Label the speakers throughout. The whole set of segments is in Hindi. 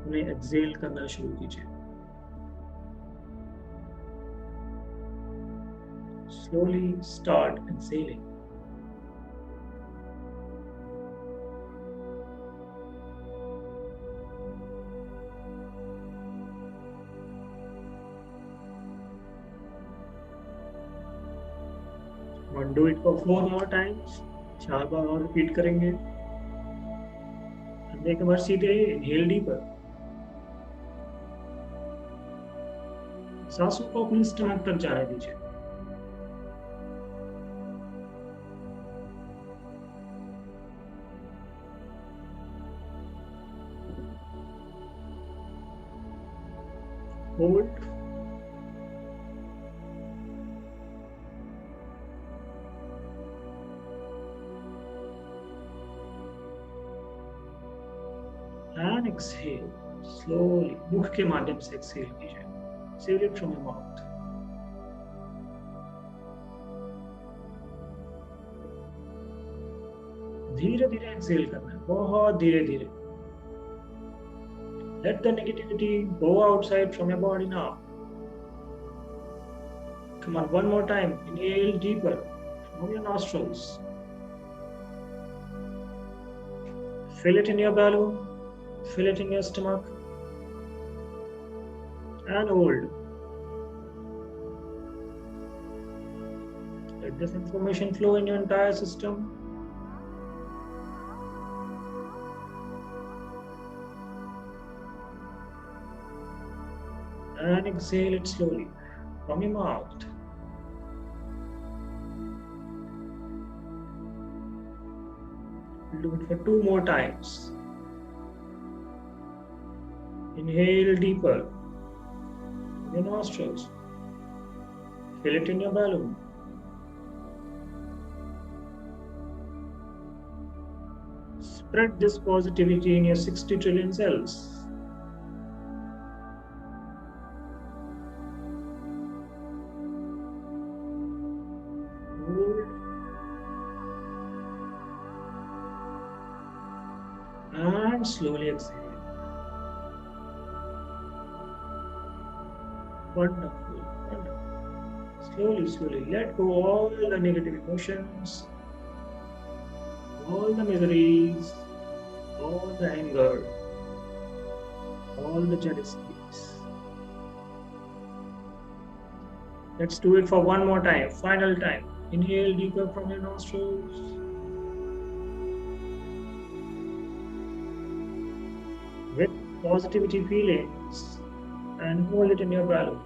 Speaker 1: उन्हें एक्सेल करना शुरू कीजिए। Slowly start excelling. Do it for 4 more times। 4 बार और रिपीट करेंगे। अंदर के बार सीधे इनहेल डीपर। सांसों को अपनी स्टमक तक जाने दीजिए। होल्ड। And exhale. स्लोली मुख के माध्यम से एक्सहेल कीजिए। Exhale it from your mouth. धीरे धीरे एक्सहेल करना है, बहुत धीरे धीरे। Let the negativity go outside from your body now. Come on, one more time. Inhale deeper from your nostrils. Feel it in your balloon. Feel it in your stomach. And hold. Let this information flow in your entire system. And exhale it slowly from your mouth. Do it for 2 more times. Inhale deeper from your nostrils. Feel it in your balloon. Spread this positivity in your 60 trillion cells. And slowly exhale. Wonderful, wonderful. Slowly, slowly let go all the negative emotions, all the miseries, all the anger, all the jealousies. Let's do it for one more time, final time. Inhale deeper from your nostrils. With positivity feelings and hold it in your balloon.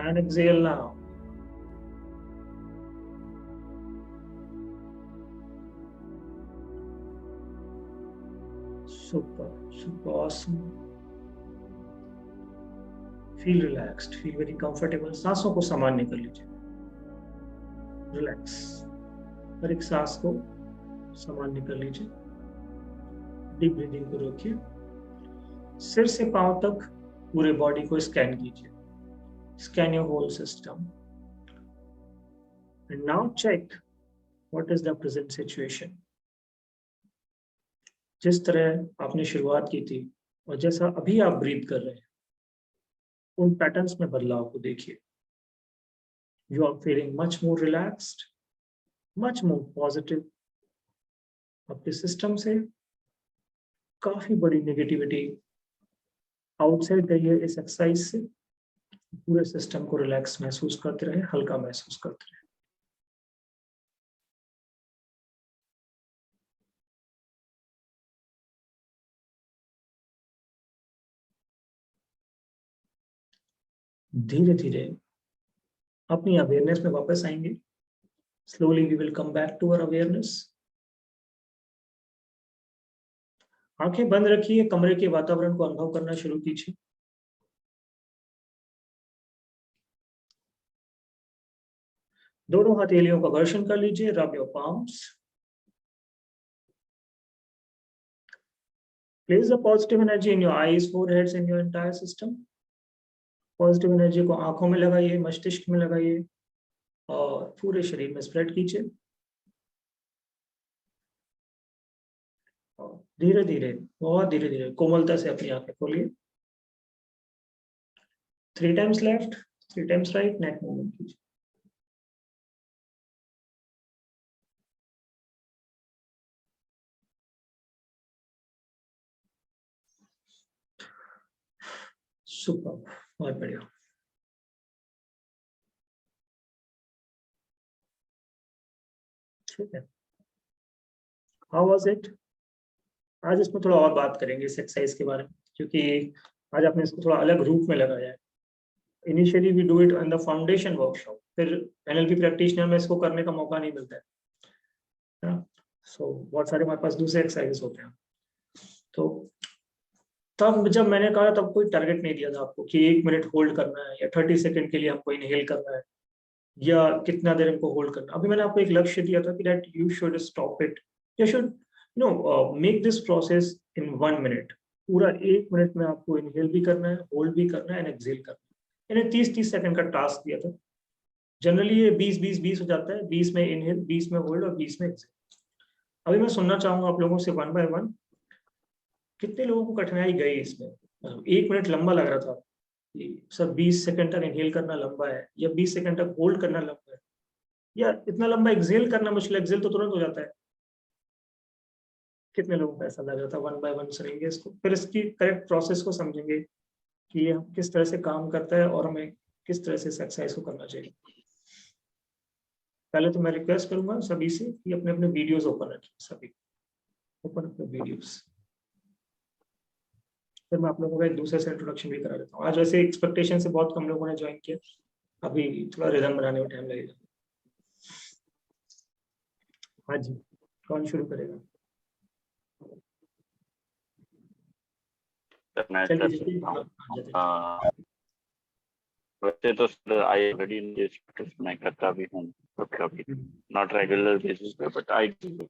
Speaker 1: And exhale now. Super, super awesome. Feel relaxed, feel very comfortable. सांसों को सामान्य कर लीजिए। रिलैक्स। हर एक सांस को सामान्य कर लीजिए। डीप ब्रीदिंग को रोकिए। सिर से पांव तक पूरे बॉडी को स्कैन कीजिए। Scan your whole system. And now check what is the present situation. जिस तरह आपने शुरुआत की थी और जैसा अभी आप ब्रीथ कर रहे हैं, उन पैटर्न्स में बदलाव को देखिए। You are feeling much more relaxed, much more positive. आपके सिस्टम से काफी बड़ी नेगेटिविटी आउटसाइड गई है इस एक्सरसाइज से। पूरे सिस्टम को रिलैक्स महसूस करते रहे, हल्का महसूस करते रहे। धीरे धीरे अपनी अवेयरनेस में वापस आएंगे। Slowly we will come back to our awareness. आंखें बंद रखिए, कमरे के वातावरण को अनुभव करना शुरू कीजिए। दोनों हथेलियों का घर्षण कर लीजिए, rub your palms. Place the positive energy in your eyes, foreheads, in your entire system. Positive energy को आंखों में लगाइए, मस्तिष्क में लगाइए और पूरे शरीर में स्प्रेड कीजिए। धीरे धीरे, बहुत धीरे धीरे, कोमलता से अपनी आंखें खोलिए। 3 times left, 3 times right, neck movement कीजिए। सुपर, बहुत बढ़िया। ठीक है, हाउ वाज इट? आज इसमें थोड़ा और बात करेंगे इस एक्सरसाइज के बारे में, क्योंकि आज आपने इसको थोड़ा अलग रूप में लगाया है। Initially we do it on the foundation workshop, फिर एनएलपी प्रैक्टिशनर में इसको करने का मौका नहीं मिलता है। सो बहुत सारे हमारे पास दूसरे एक्सरसाइजेस होते हैं। तो तब जब मैंने कहा तब कोई टारगेट नहीं दिया था आपको कि 1 मिनट होल्ड करना है या 30 सेकंड के लिए हमको इनहेल करना है या कितना देर हमको होल्ड करना। अभी मैंने आपको एक लक्ष्य दिया था कि that you should stop it, you should make this process in 1 minute. पूरा 1 मिनट में आपको इनहेल भी करना है, होल्ड भी करना है एंड एक्सहेल करना है। मैंने 30-30 सेकंड का टास्क दिया था। जनरली ये 20-20-20 हो जाता है, 20 में इनहेल, 20 में होल्ड और 20 में एक्सहेल। अभी मैं सुनना चाहूंगा आप लोगों से 1 by 1 कितने लोगों को कठिनाई गई इसमें। 1 मिनट लंबा लग रहा था सर, 20 सेकंड तक इनहेल करना लंबा है या 20 सेकंड तक होल्ड करना लंबा है या इतना लंबा एक्सहेल करना मुश्किल। एक्सहेल तो तुरंत हो जाता है। कितने लोगों को ऐसा लग रहा था? 1 by 1 सुनेंगे इसको, फिर इसकी करेक्ट प्रोसेस को समझेंगे कि ये किस तरह से काम करता है और हमें किस तरह से एक्सरसाइज को करना चाहिए। पहले तो मैं रिक्वेस्ट करूंगा सभी से कि अपने अपने वीडियोस ओपन रखें, सभी ओपन अपने वीडियोस। फिर मैं आप लोगों को एक दूसरे से इंट्रोडक्शन भी करा देता हूँ। आज वैसे एक्सपेक्टेशन से बहुत कम लोगों ने ज्वाइन किया, अभी थोड़ा रिदम बनाने में टाइम लगेगा। हाँ जी, कौन शुरू करेगा?
Speaker 2: वैसे तो sir I already know this, मैं करता भी हूँ कभी, नॉट रेगुलर बेसिस पे, बट आई डू।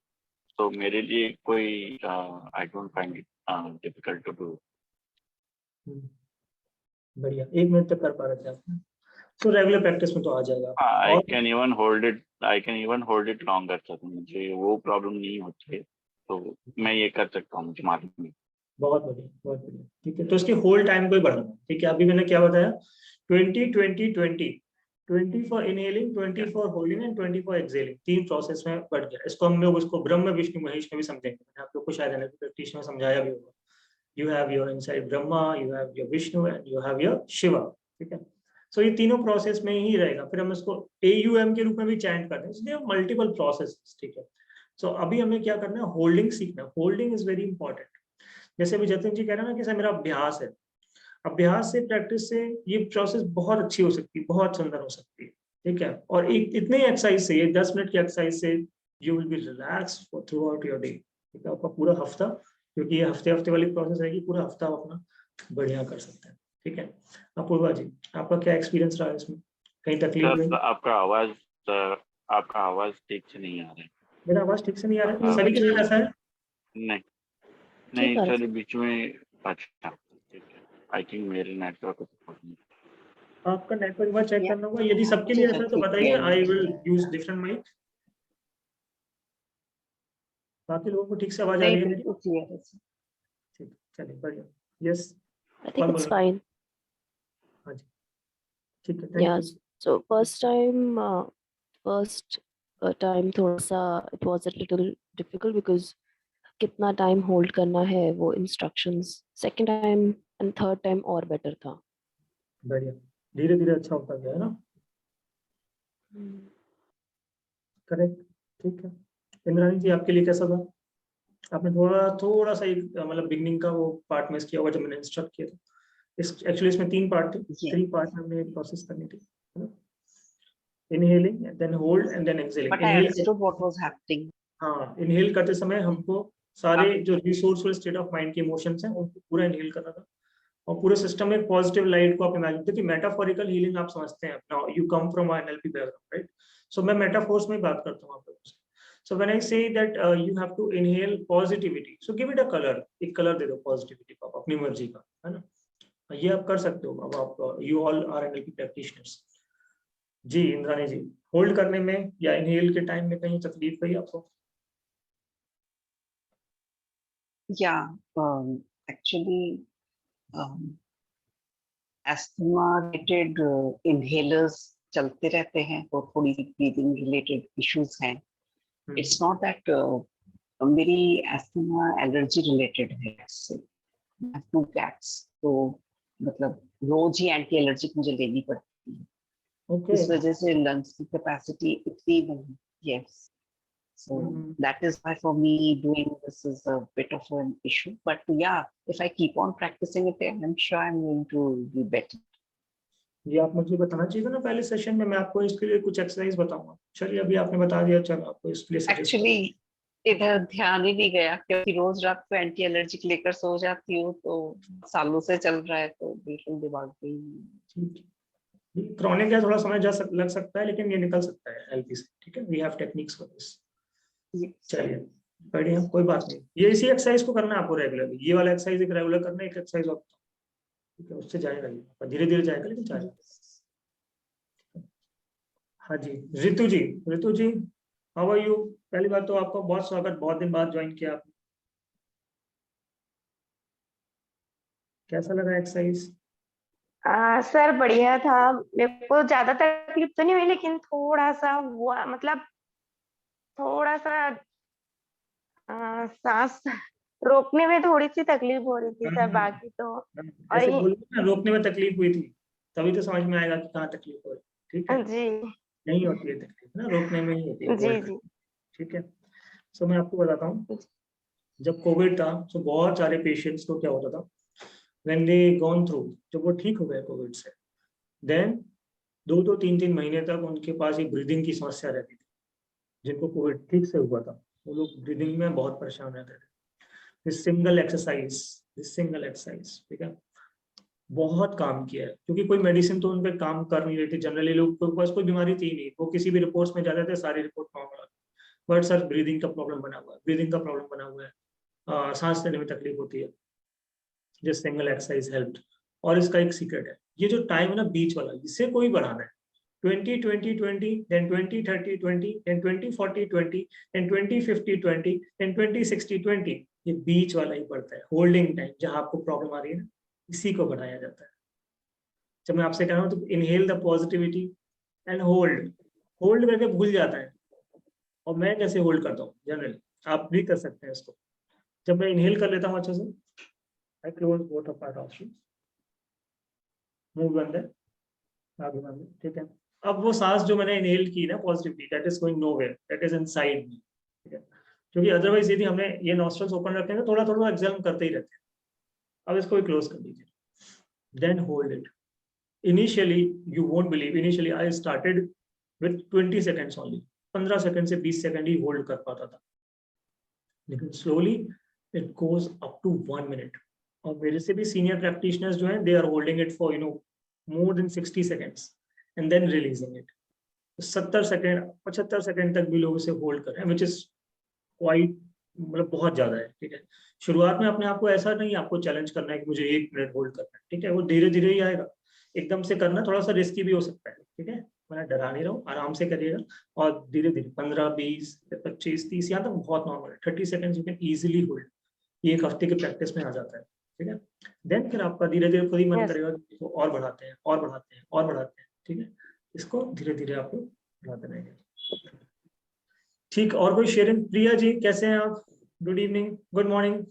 Speaker 2: तो मेरे लिए कोई I don't find it difficult to do.
Speaker 1: बढ़िया, 1 मिनट तक कर पा रहे थे आप, तो रेगुलर प्रैक्टिस में तो आ जाएगा।
Speaker 2: I can even hold it longer sir, मुझे वो प्रॉब्लम नहीं होती है, तो मैं ये कर सकता हूँ, मुझे मालूम है।
Speaker 1: बहुत बढ़िया, बहुत बढ़िया। ठीक है, तो इसके होल्ड टाइम को ही बढ़ाना। ठीक है, अभी मैंने क्या बताया? 20-20-20 for inhaling, 20 for holding and 20 for exhaling. 3 process में बढ़ गया। इसको हम लोग उसको ब्रह्म विष्णु महेश में भी समझेंगे। मैंने आप लोग को शायद एनएलपी प्रैक्टिस में समझाया भी होगा। You have your inside Brahma, you have your Vishnu and you have your Shiva. ठीक है, सो ये तीनों प्रोसेस में ही रहेगा। फिर हम इसको AUM के रूप में भी चैंट करते हैं, इसलिए मल्टीपल प्रोसेस। ठीक है, सो अभी हमें क्या करना है? होल्डिंग सीखना। Holding is very important. जैसे अभी जतिन जी कह रहे हैं ना कि सर मेरा अभ्यास है, अभ्यास से, प्रैक्टिस से ये प्रोसेस बहुत अच्छी हो सकती है, बहुत सुंदर हो सकती है। ठीक है, और एक इतने एक्सरसाइज से, ये 10 मिनट की एक्सरसाइज से you will be relax through out your day. ठीक है, आपका पूरा हफ्ता, क्योंकि ये हफ्ते हफ्ते वाली प्रोसेस रहेगी, पूरा हफ्ता आप अपना बढ़िया कर सकते हैं। ठीक है, अपूर्वा जी, आपका क्या एक्सपीरियंस रहा है इसमें? कहीं तकलीफ हुई?
Speaker 2: आपका आवाज ठीक से नहीं आ रहा है।
Speaker 1: मेरा आवाज ठीक से नहीं आ रहा है? सभी के लिए ऐसा है?
Speaker 2: नहीं सर, बीच में। अच्छा, ठीक है, आई थिंक मेरे नेटवर्क
Speaker 1: आपका नेटवर्क बार चेक करना होगा। यदि सबके लिए ऐसा है तो बताइए, I will use different mic. बाकी लोगों को ठीक से आवाज आ रही है मेरी? ठीक, चलिए बढ़िया। Yes,
Speaker 3: I think it's fine.
Speaker 1: हाँ जी, ठीक है, thank you.
Speaker 3: So first time थोड़ा सा it was a little difficult because कितना टाइम होल्ड करना है वो instructions, second time and third time और बेटर था।
Speaker 1: बढ़िया, धीरे धीरे अच्छा होता गया है ना? करेक्ट, ठीक है। इंद्राणी जी, आपके लिए कैसा था? आपने थोड़ा सा एक मतलब बिगनिंग का वो पार्ट मिस किया होगा जब मैंने इंस्ट्रक्ट किया था। एक्चुअली इसमें 3 पार्ट थे, 3 पार्ट में हमने प्रोसेस करनी थी। Inhaling, then hold and then exhaling.
Speaker 4: But I understood what was happening.
Speaker 1: हाँ, इनहेल करते समय हमको सारे जो रिसोर्सफुल स्टेट ऑफ माइंड के इमोशंस हैं उनको पूरा इनहेल करना था और पूरे सिस्टम में पॉजिटिव लाइट को आप इमेजिन। देखिए, मेटाफोरिकल हीलिंग आप समझते हैं, now you come from NLP background, right? So मैं मेटाफोर्स में बात करता हूँ आप लोगों से. So when I say that you have to inhale positivity, so give it a color. एक कलर दे दो पॉजिटिविटी का अपनी मर्जी का, है ना. ये आप कर सकते हो. अब आप you all are NLP practitioners. जी इंद्रानी जी, होल्ड करने में या इनहेल के टाइम में कहीं तकलीफ हुई आपको?
Speaker 4: Yeah, actually, asthma related inhalers चलते रहते हैं और थोड़ी breathing related issues हैं. It's not that मेरी asthma allergy related है. I have 2 cats, तो मतलब रोज ही एंटी एलर्जिक मुझे लेनी पड़ती है.
Speaker 1: ओके.
Speaker 4: इस वजह से लंग्स की कैपेसिटी इतनी नहीं. Yes. So that is why for me doing this is a bit of an issue. But yeah, if I keep on practicing it, I'm sure I'm going to be better.
Speaker 1: ये आप मुझे बताना चाहिए था ना पहले सेशन में. मैं आपको इसके लिए कुछ एक्सरसाइज बताऊंगा. चलिए अभी आपने बता दिया, चलो आपको इसके लिए
Speaker 4: Actually, इधर ध्यान ही नहीं गया क्योंकि रोज रात को एंटी एलर्जिक लेकर सो जाती हूँ, तो सालों से चल रहा है, तो बिल्कुल दिमाग में ही.
Speaker 1: क्रॉनिक है, थोड़ा समय लग सकता है, लेकिन ये निकल सकता है हेल्थी से. ठीक है, we have techniques for this. चलिए बढ़िया, कोई बात नहीं. ये इसी एक्सरसाइज को करना है आपको रेगुलरली. ये वाला एक्सरसाइज एक रेगुलर करना है, एक एक्सरसाइज और. ठीक है, उससे जाएगा ये, धीरे धीरे जाएगा, लेकिन जाएगा. हाँ जी ऋतु जी. ऋतु जी हाउ आर यू? पहली बार तो आपका बहुत स्वागत, बहुत दिन बाद ज्वाइन किया आपने. कैसा लगा एक्सरसाइज?
Speaker 5: सर बढ़िया था. मेरे को ज्यादा तकलीफ तो नहीं हुई, लेकिन थोड़ा सा हुआ, मतलब थोड़ा सा सांस रोकने में थोड़ी सी तकलीफ हो रही थी सर. बाकी तो और
Speaker 1: ऐसे बोलो ना, रोकने में तकलीफ हुई थी, तभी तो समझ में आएगा कि कहाँ तकलीफ हो रही. ठीक है
Speaker 5: जी
Speaker 1: नहीं होती है तकलीफ ना, रोकने में ही होती है.
Speaker 5: जी जी.
Speaker 1: ठीक है. सो मैं आपको बताता हूँ, जब कोविड था तो बहुत सारे पेशेंट्स को क्या होता था, व्हेन दे गॉन थ्रू, जब वो ठीक हो गए कोविड से, देन 2 3 महीने तक उनके पास एक ब्रीदिंग की समस्या रहती थी. जिनको कोविड ठीक से हुआ था वो लोग ब्रीदिंग में बहुत परेशान रहते थे. दिस सिंगल एक्सरसाइज, ठीक है, बहुत काम किया है. क्योंकि कोई मेडिसिन तो उन पे काम कर नहीं रही थी. जनरली लोग के पास कोई बीमारी थी नहीं, वो किसी भी रिपोर्ट्स में जाते थे, सारी रिपोर्ट नॉर्मल आती. बट सर ब्रीदिंग का प्रॉब्लम बना हुआ है, सांस लेने में तकलीफ होती है. जिस सिंगल एक्सरसाइज हेल्प्ड. और इसका एक सीक्रेट है, ये जो टाइम है ना बीच वाला, इससे कोई बढ़ाना है. 20-20-20, then 20-30-20, then 20-40-20, then 20-50-20, then 20-60-20. ये बीच वाला ही पड़ता है. होल्डिंग टाइम जहां आपको प्रॉब्लम आ रही है ना, इसी को बढ़ाया जाता है. जब मैं आपसे कह रहा हूँ तो inhale the positivity and hold करके भूल जाता है. और मैं कैसे होल्ड करता हूँ जनरली, आप भी कर सकते हैं इसको. जब मैं इनहेल कर लेता हूँ अच्छे से, I close both of my nostrils, मुंह बंद है, आगे बंद है. ठीक है, अब वो सांस जो मैंने इनहेल की ना positively, that is going nowhere, that is inside me. ठीक है, क्योंकि अदरवाइज यदि हमने ये नॉस्ट्रल्स ओपन रखे हैं तो थोड़ा थोड़ा एक्सहेल करते ही रहते हैं. अब इसको भी क्लोज कर दीजिए, then hold it. Initially you won't believe, initially I started with 20 seconds only. 15 second से 20 सेकंड ही होल्ड कर पाता था, लेकिन slowly it goes up to 1 minute. और मेरे से भी सीनियर प्रैक्टिशनर्स जो हैं, they are holding it for more than 60 seconds and then releasing it. 70 second 75 second तक भी लोग इसे होल्ड कर रहे हैं, विच इज क्वाइट, मतलब बहुत ज्यादा है. ठीक है, शुरुआत में अपने आप को ऐसा नहीं आपको चैलेंज करना है कि मुझे 1 मिनट होल्ड करना है. ठीक है, वो धीरे धीरे ही आएगा. एकदम से करना थोड़ा सा रिस्की भी हो सकता है. ठीक है, मैं डरा नहीं रहा हूँ, आराम से करिएगा. और धीरे धीरे 15, 20, 25, 30, यहाँ तक बहुत नॉर्मल है. 30 second you can easily hold. ये 1 हफ्ते के प्रैक्टिस में आ जाता है. ठीक है, देन फिर आपका धीरे धीरे खुद ही मन करेगा तो और बढ़ाते हैं. ठीक है, इसको धीरे धीरे आप लोग बढ़ाते रहेंगे. ठीक, और कोई शेयरिंग? प्रिया जी कैसे हैं आप? Good evening, good morning.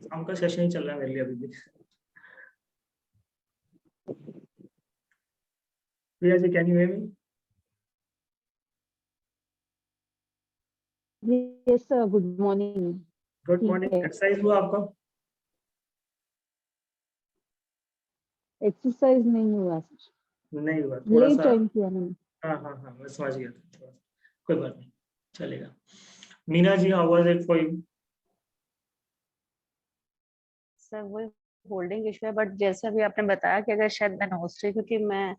Speaker 1: शाम का सेशन ही चल रहा है मेरे लिए अभी भी. Priya ji can you hear me?
Speaker 6: Yes, sir. Good morning.
Speaker 1: Good morning. Exercise हुआ आपका?
Speaker 6: एक्सरसाइज नहीं हुआ सर.
Speaker 1: नहीं हुआ, थोड़ा
Speaker 6: लेट
Speaker 1: सा.
Speaker 6: ज्वाइन किया मैंने.
Speaker 1: हाँ मैं समझ गया था. कोई बात नहीं, चलेगा. Meena ji how was it for you?
Speaker 4: Sir वो होल्डिंग इशू है, बट जैसा भी आपने बताया कि अगर शायद मैं नोस्ट्री, क्योंकि मैं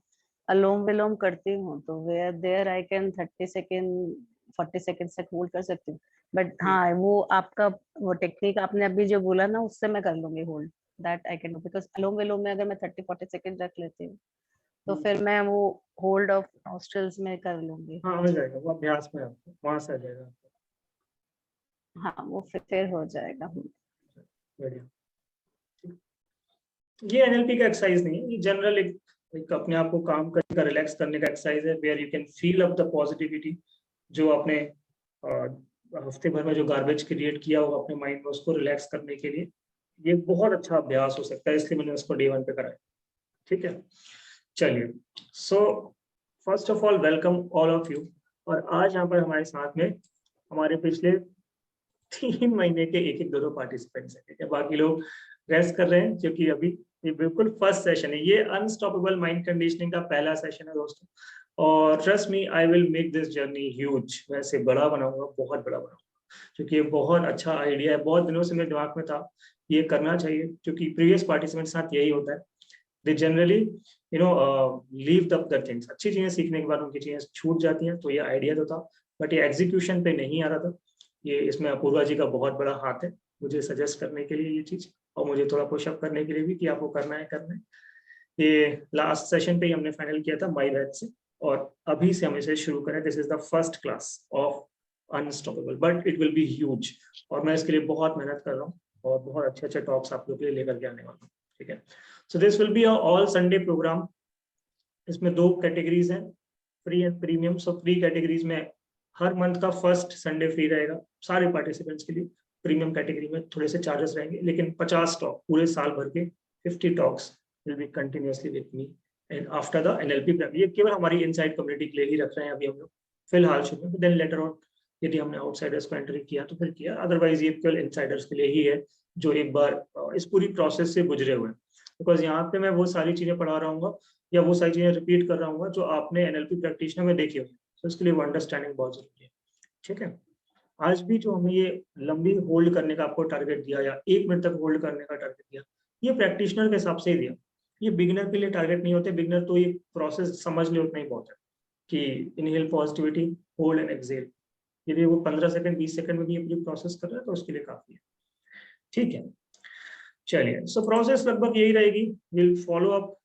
Speaker 7: अलोम विलोम करती हूँ तो where there I can 30 second 40 second तक होल्ड कर सकती हूँ, बट हाँ वो आपका वो टेक्निक आपने अभी जो बोला ना उससे मैं कर लूंगी hold, that I can do, because अलोम विलोम में अगर मैं 30-40 सेकेंड रख लेती हूँ तो फिर मैं वो होल्ड ऑफ नॉस्ट्रल्स में कर लूंगी।
Speaker 1: हाँ हो जाएगा, वो अभ्यास में आपको वहां से आ जाएगा।
Speaker 7: हाँ वो फिर हो जाएगा।
Speaker 1: बढ़िया। ये एनएलपी का एक्सरसाइज नहीं है, ये जनरल एक अपने आप को काम करने का, रिलैक्स करने का एक्सरसाइज है, where you can feel up the positivity जो आपने हफ्ते भर में जो गार्बेज क्रिएट किया होगा अपने माइंड में, उसको रिलैक्स करने के लिए ये बहुत अच्छा अभ्यास हो सकता है, इसलिए मैंने उसको डे 1 पे कराया। ठीक है, चलिए। So first of all welcome all of you. और आज यहाँ पर हमारे साथ में हमारे पिछले 3 महीने के एक 2 पार्टिसिपेंट्स हैं, ठीक है, बाकी लोग रेस्ट कर रहे हैं क्योंकि अभी ये बिल्कुल फर्स्ट सेशन है, ये अनस्टॉपेबल माइंड कंडीशनिंग का पहला सेशन है दोस्तों। और trust me, I will make this journey huge, मैं इसे बड़ा बनाऊंगा, बहुत बड़ा बनाऊंगा, क्योंकि ये बहुत अच्छा आइडिया है, बहुत दिनों से मेरे दिमाग में था ये करना चाहिए, क्योंकि प्रीवियस पार्टिसिपेंट साथ यही होता है, they generally leave the things, अच्छी चीजें सीखने के बाद उनकी चीजें छूट जाती हैं। तो ये आइडिया तो था, बट ये एग्जीक्यूशन पे नहीं आ रहा था। ये इसमें अपूर्वा जी का बहुत बड़ा हाथ है मुझे सजेस्ट करने के लिए ये चीज, और मुझे थोड़ा पुशअप करने के लिए भी कि आपको करना है। ये लास्ट सेशन पे ही हमने फाइनल किया था माई बैच से, और अभी से हम इसे शुरू करें। This is the first class of unstoppable, but it will be huge, और मैं इसके लिए बहुत मेहनत कर रहा हूँ और बहुत अच्छे टॉक्स आप लोग के लिए लेकर के आने वाला हूँ। ठीक है, so this will be a all Sunday program. इसमें 2 कैटेगरीज हैं, free and premium. So free categories में हर मंथ का फर्स्ट संडे फ्री रहेगा सारे पार्टिसिपेंट्स के लिए। प्रीमियम कैटेगरी में थोड़े से चार्जेस रहेंगे, लेकिन 50 टॉक पूरे साल भर के 50 talks will be continuously with me and after the NLP plan. ये केवल हमारी इनसाइड कम्युनिटी के लिए ही रख रहे हैं अभी हम लोग फिलहाल शुरू में, देन लेटर ऑन यदि हमने आउटसाइडर्स को एंट्री किया तो फिर किया, अदरवाइज ये केवल इनसाइडर्स के लिए ही है जो एक बार इस पूरी प्रोसेस से गुजरे हुए हैं। बिकॉज यहाँ पे मैं वो सारी चीजें पढ़ा रहा हूँ या वो सारी चीजें रिपीट कर रहा हूँ जो आपने एनएलपी प्रैक्टिशनर में देखी हुई, तो इसके लिए वो अंडरस्टैंडिंग बहुत जरूरी है। ठीक है, आज भी जो हमें ये लंबी होल्ड करने का आपको टारगेट दिया या 1 मिनट तक होल्ड करने का टारगेट दिया, ये प्रैक्टिशनर के हिसाब से ही दिया, ये बिगिनर के लिए टारगेट नहीं होते। बिगिनर तो ये प्रोसेस समझ ले उतना ही बहुत है कि inhale positivity, hold and exhale, यदि वो 15 सेकंड 20 सेकंड में भी अपनी प्रोसेस कर रहा है तो उसके लिए काफी है। ठीक है, चलिए। सो प्रोसेस लगभग यही रहेगी, will follow up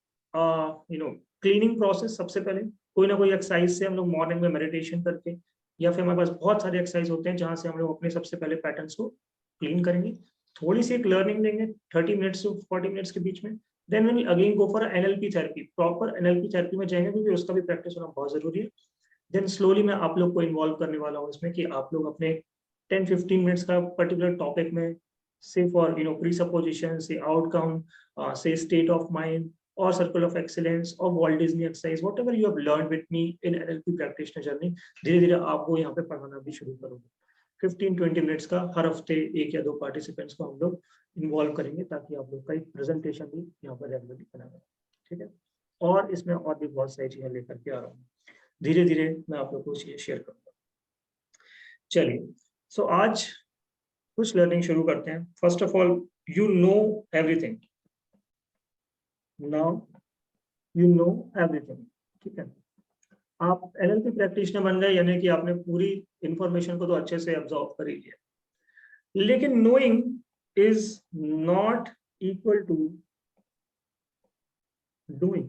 Speaker 1: cleaning process. सबसे पहले कोई ना कोई एक्सरसाइज से हम लोग मॉर्निंग में मेडिटेशन करके, या फिर हमारे पास बहुत सारे एक्सरसाइज होते हैं जहां से हम लोग अपने सबसे पहले पैटर्न्स को क्लीन करेंगे, थोड़ी सी एक लर्निंग देंगे 30 मिनट्स से 40 मिनट्स के बीच में। Then will again go for NLP therapy, proper NLP therapy में जाएंगे क्योंकि उसका भी प्रैक्टिस होना बहुत जरूरी है। देन स्लोली मैं आप लोग को इन्वॉल्व करने वाला हूँ इसमें कि आप लोग अपने 10-15 मिनट्स का पर्टिकुलर टॉपिक में, say for presupposition, say outcome, say state of mind or circle of excellence or Walt Disney exercise, whatever you have learned with me in NLP practitioner journey, धीरे धीरे आपको यहाँ पे पढ़ाना भी शुरू करूँगा। 15-20 मिनट्स का हर हफ्ते 1 या 2 पार्टिसिपेंट्स को हम लोग इन्वॉल्व करेंगे ताकि आप लोग का एक प्रेजेंटेशन भी यहाँ पर रेगुलरली बनाना। ठीक है, और इसमें और भी बहुत सारी चीजें लेकर के आ रहा हूँ, धीरे धीरे मैं आप लोग को शेयर करूँगा। चलिए, सो आज कुछ लर्निंग शुरू करते हैं। First of all, you know everything, now you know everything. ठीक है, आप एनएलपी प्रैक्टिशनर बन गए, यानी कि आपने पूरी इंफॉर्मेशन को तो अच्छे से ऑब्जर्व कर ही लिया, लेकिन knowing is not equal to doing.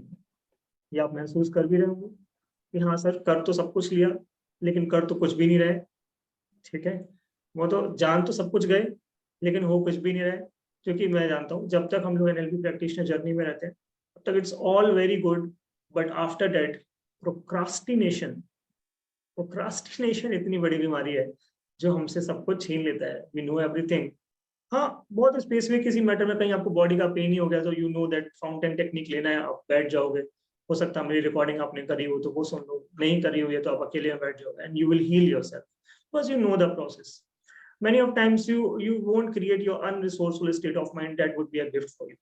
Speaker 1: ये आप महसूस कर भी रहे होंगे कि हाँ सर, कर तो सब कुछ लिया लेकिन कर तो कुछ भी नहीं रहे। ठीक है, वो तो जान तो सब कुछ गए लेकिन हो कुछ भी नहीं रहे, क्योंकि मैं जानता हूँ जब तक हम लोग एनएलपी प्रैक्टिशनर जर्नी में रहते हैं तब तक it's all very good, but after that procrastination इतनी बड़ी बीमारी है जो हमसे सब कुछ छीन लेता है। वी नो एवरीथिंग, हाँ बहुत स्पेसिफिक किसी मैटर में कहीं आपको बॉडी का पेन ही हो गया तो you know that fountain technique लेना है, आप बैठ जाओगे। हो सकता है मेरी रिकॉर्डिंग आपने करी हो तो वो सुन लो, नहीं करी हुई है तो आप अकेले में बैठ जाओगे and you will heal yourself because you know the process. Many of times you won't create your unresourceful state of mind, that would be a gift for you.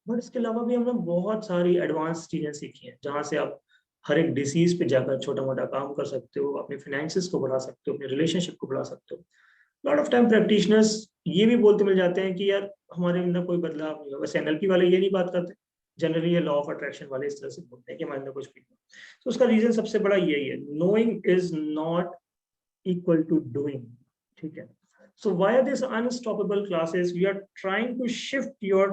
Speaker 1: But इसके अलावा भी हमने बहुत सारी एडवांस चीजें सीखी हैं जहां से आप हर एक डिसीज पे जाकर छोटा मोटा काम कर सकते हो, अपने फाइनेंसेस को बढ़ा सकते हो, अपने रिलेशनशिप को बढ़ा सकते हो। लॉट ऑफ टाइम प्रैक्टिशनर्स ये भी बोलते मिल जाते हैं कि यार हमारे अंदर कोई बदलाव नहीं हुआ। वैसे एनएलपी वाले ये नहीं बात करते, जनरली ये लॉ ऑफ अट्रैक्शन वाले इस तरह से बोलते हैं कि मैंने कुछ भी, तो उसका रीजन सबसे बड़ा यही है, knowing is not equal to doing, ठीक है। So via this unstoppable classes, we are trying to shift your,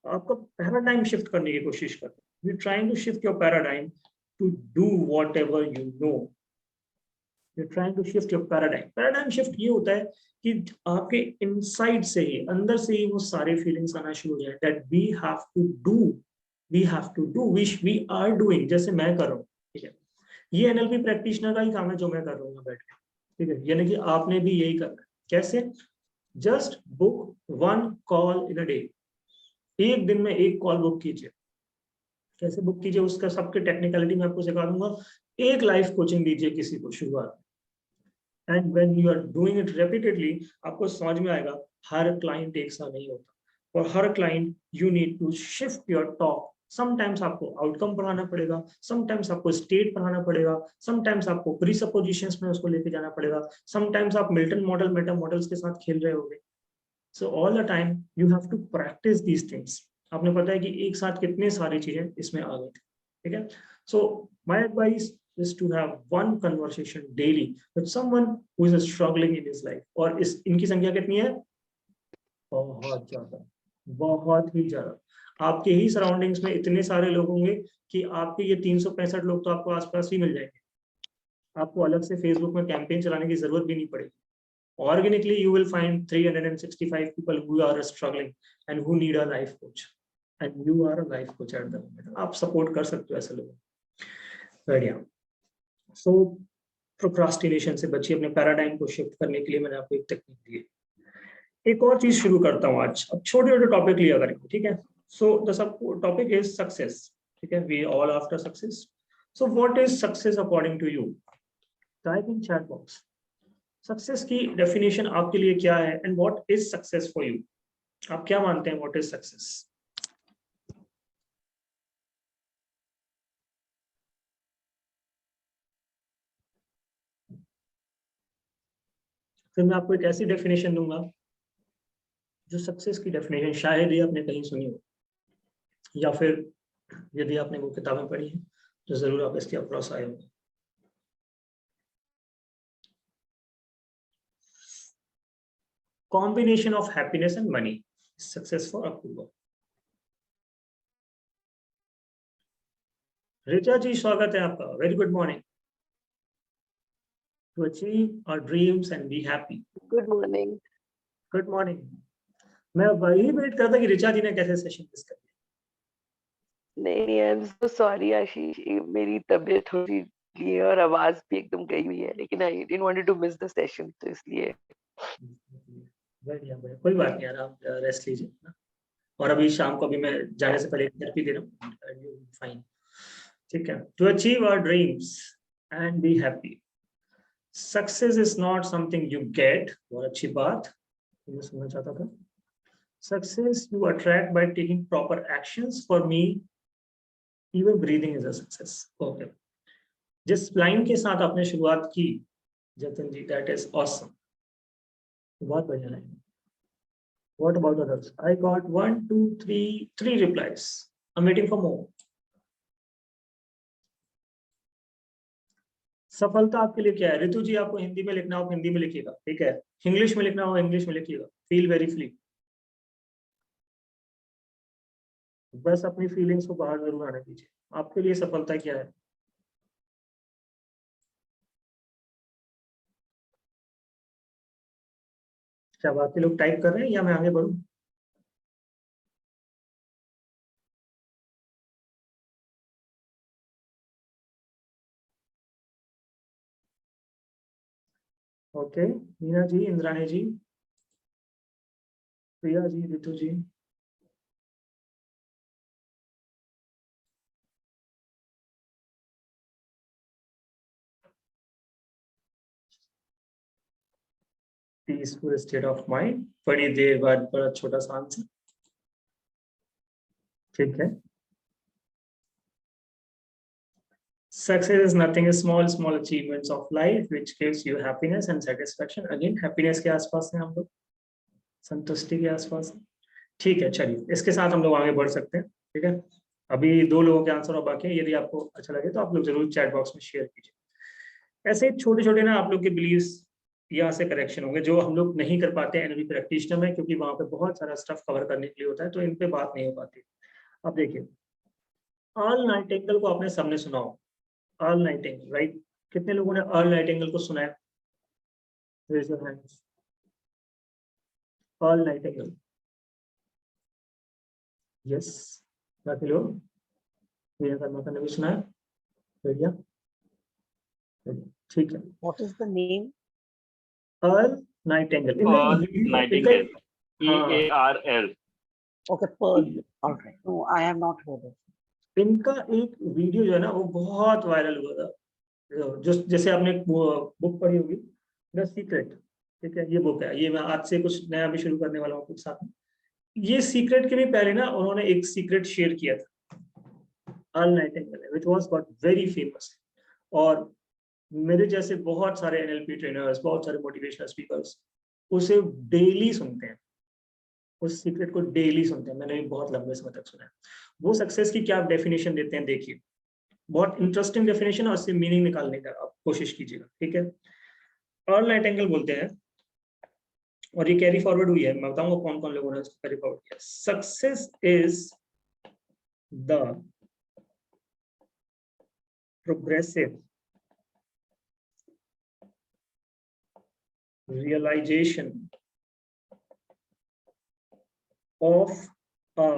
Speaker 1: आपका पैराडाइम शिफ्ट करने की कोशिश करते हैं। We are trying to shift your paradigm to do whatever you know. We are trying to shift your paradigm. Paradigm shift ये होता है कि आपके इनसाइड से ही, अंदर से ही वो सारे फीलिंग्स आना शुरू हो जाए that we have to do, which we are doing, जैसे मैं कर रहा हूँ, ठीक है। ये NLP प्रैक्टिशनर का ही काम है जो मैं कर रहा हूँ बैठ के, ठीक है। यानी कि आपने भी यही करना है। कैसे? Just book 1 call in a day, एक दिन में 1 कॉल बुक कीजिए। कैसे बुक कीजिए उसका सबके टेक्निकलिटी मैं आपको सिखा दूंगा। एक लाइफ कोचिंग दीजिए किसी को शुरुआत में, and when you are doing it repeatedly आपको समझ में आएगा हर क्लाइंट एक सा नहीं होता, और हर client you need to shift your talk. Sometimes आपको आउटकम पढ़ाना पड़ेगा, समटाइम्स आपको स्टेट पढ़ाना पड़ेगा, समटाइम्स आपको प्रीसपोजिशंस में उसको लेके जाना पड़ेगा, समटाइम्स आप मिल्टन मॉडल, मेटा मॉडल्स के साथ खेल रहे होंगे। So all the time you have to practise these things. आपने पता है कि एक साथ कितने सारी चीजें इसमें आ गई, ठीक है। So my advice is to have 1 conversation daily with someone who is struggling in his life, और इनकी संख्या कितनी है? बहुत ज्यादा, बहुत ही ज्यादा। आपके ही सराउंडिंग्स में इतने सारे लोग होंगे कि आपके ये 365 लोग तो आपको आसपास ही मिल जाएंगे। आपको अलग से फेसबुक में कैंपेन चलाने की जरूरत भी नहीं पड़ेगी। Organically, you will find 365 people who are struggling and who need a life coach, and you are a life coach at the moment. आप सपोर्ट कर सकते हो ऐसे लोगों। बढ़िया। सो प्रोक्रास्टिनेशन से बचिए, अपने पैराडाइम को शिफ्ट करने के लिए मैंने आपको एक टेक्निक दी है। एक और चीज शुरू करता हूँ आज। अब छोटे छोटे टॉपिक लिया करेंगे, ठीक है। So the sub topic is success, ठीक है। We all after success. So what is success according to you? Type in chat box success की डेफिनेशन आपके लिए क्या है, and what is success for you. आप क्या मानते हैं व्हाट इज सक्सेस? फिर मैं आपको एक ऐसी डेफिनेशन दूंगा जो सक्सेस की डेफिनेशन शायद ही आपने कहीं सुनी हो, या फिर यदि आपने वो किताबें पढ़ी हैं तो जरूर आप इसके अक्रॉस आए होंगे। Combination of happiness and money is success for October. Richa जी स्वागत है आपका। Very good morning. To achieve our dreams and be happy.
Speaker 3: Good morning.
Speaker 1: Good morning. मैं वही वेट करता कि रिचा जी ने कैसे सेशन मिस कर दिया।
Speaker 8: नहीं, आई एम सो सॉरी आशीष, मेरी तबीयत थोड़ी लिए और आवाज भी एकदम गई हुई है, लेकिन I didn't want to miss the session, तो इसलिए।
Speaker 1: बढ़िया, कोई बात नहीं यार, आप रेस्ट लीजिए ना। और अभी शाम को भी मैं जाने से पहले थेरेपी दे रहा हूँ, फाइन, ठीक है। To achieve our dreams and be happy. Success is not something you get, बहुत अच्छी बात मैं सुनना चाहता था। Success you attract by taking proper actions. For me even breathing is a success. Okay, जिस लाइन के साथ आपने शुरुआत की Jatin ji, that is awesome, बहुत बढ़िया है। What about others? I got 1, 2, 3 replies. I'm waiting for more. सफलता आपके लिए क्या है? ऋतु जी, आपको हिंदी में लिखना हो हिंदी में लिखिएगा, ठीक है। इंग्लिश में लिखना हो इंग्लिश में लिखिएगा। Feel very free. बस अपनी फीलिंग्स को बाहर जरूर आने दीजिए। आपके लिए सफलता क्या है? क्या बाकी लोग टाइप कर रहे हैं या मैं आगे बढ़ूं? Okay, Meena ji, Indrani ji, Priya ji, Ritu ji, peaceful state of mind. बड़ी देर बाद बड़ा छोटा सा आंसर, ठीक है। Success is nothing small achievements of life which gives you happiness and satisfaction. Again, happiness के आसपास हैं हम लोग, संतुष्टि के आसपास। ठीक है, चलिए इसके साथ हम लोग आगे बढ़ सकते हैं। ठीक है, अभी 2 लोगों के आंसर और बाकी हैं। यदि आपको अच्छा लगे तो आप लोग जरूर चैट बॉक्स में शेयर कीजिए। ऐसे छोटे छोटे ना आप लोग के बिलीव्स यहाँ से करेक्शन होंगे जो हम लोग नहीं कर पाते एनएलपी प्रैक्टिशनर में, क्योंकि वहां पे बहुत सारा स्टफ कवर करने के लिए होता है, तो इन पे बात नहीं हो पाती। अब देखिए, अर्ल नाइटिंगेल को आपने सबने सुना हो, अर्ल नाइटिंगेल, राइट? कितने लोगों ने अर्ल नाइटिंगेल को सुना है? Raise your hands. Earl Nightingale, yes. बाकी लोग? मेरा कर्मा का भी सुना है? बढ़िया, ठीक है।
Speaker 4: What is the name?
Speaker 1: Earl Nightingale,
Speaker 2: Pearl Nightingale. EARL.
Speaker 4: Okay, Pearl. All right. No, I have not heard of it.
Speaker 1: इनका एक वीडियो जो है ना वो बहुत वायरल हुआ था, जो जैसे आपने बुक पढ़ी होगी द सीक्रेट। ठीक है, ये बुक है, ये मैं आज से कुछ नया भी शुरू करने वाला हूँ कुछ साथ में। ये सीक्रेट के भी पहले ना उन्होंने एक सीक्रेट शेयर किया था, earl Nightingale, which was got very famous. और मेरे जैसे बहुत सारे एनएलपी ट्रेनर्स, बहुत सारे मोटिवेशनल स्पीकर्स उसे डेली सुनते हैं, उस सीक्रेट को डेली सुनते हैं। मैंने भी बहुत लंबे समय तक सुना है। वो सक्सेस की क्या डेफिनेशन देते हैं, देखिए, बहुत इंटरेस्टिंग डेफिनेशन, और उससे मीनिंग निकालने का आप कोशिश कीजिएगा। ठीक है, अर्ल नाइटिंगेल बोलते हैं, और ये कैरी फॉरवर्ड हुई है, मैं बताऊंगा कौन कौन लोगों ने इसको कैरी फॉरवर्ड किया। Success is the progressive realization of a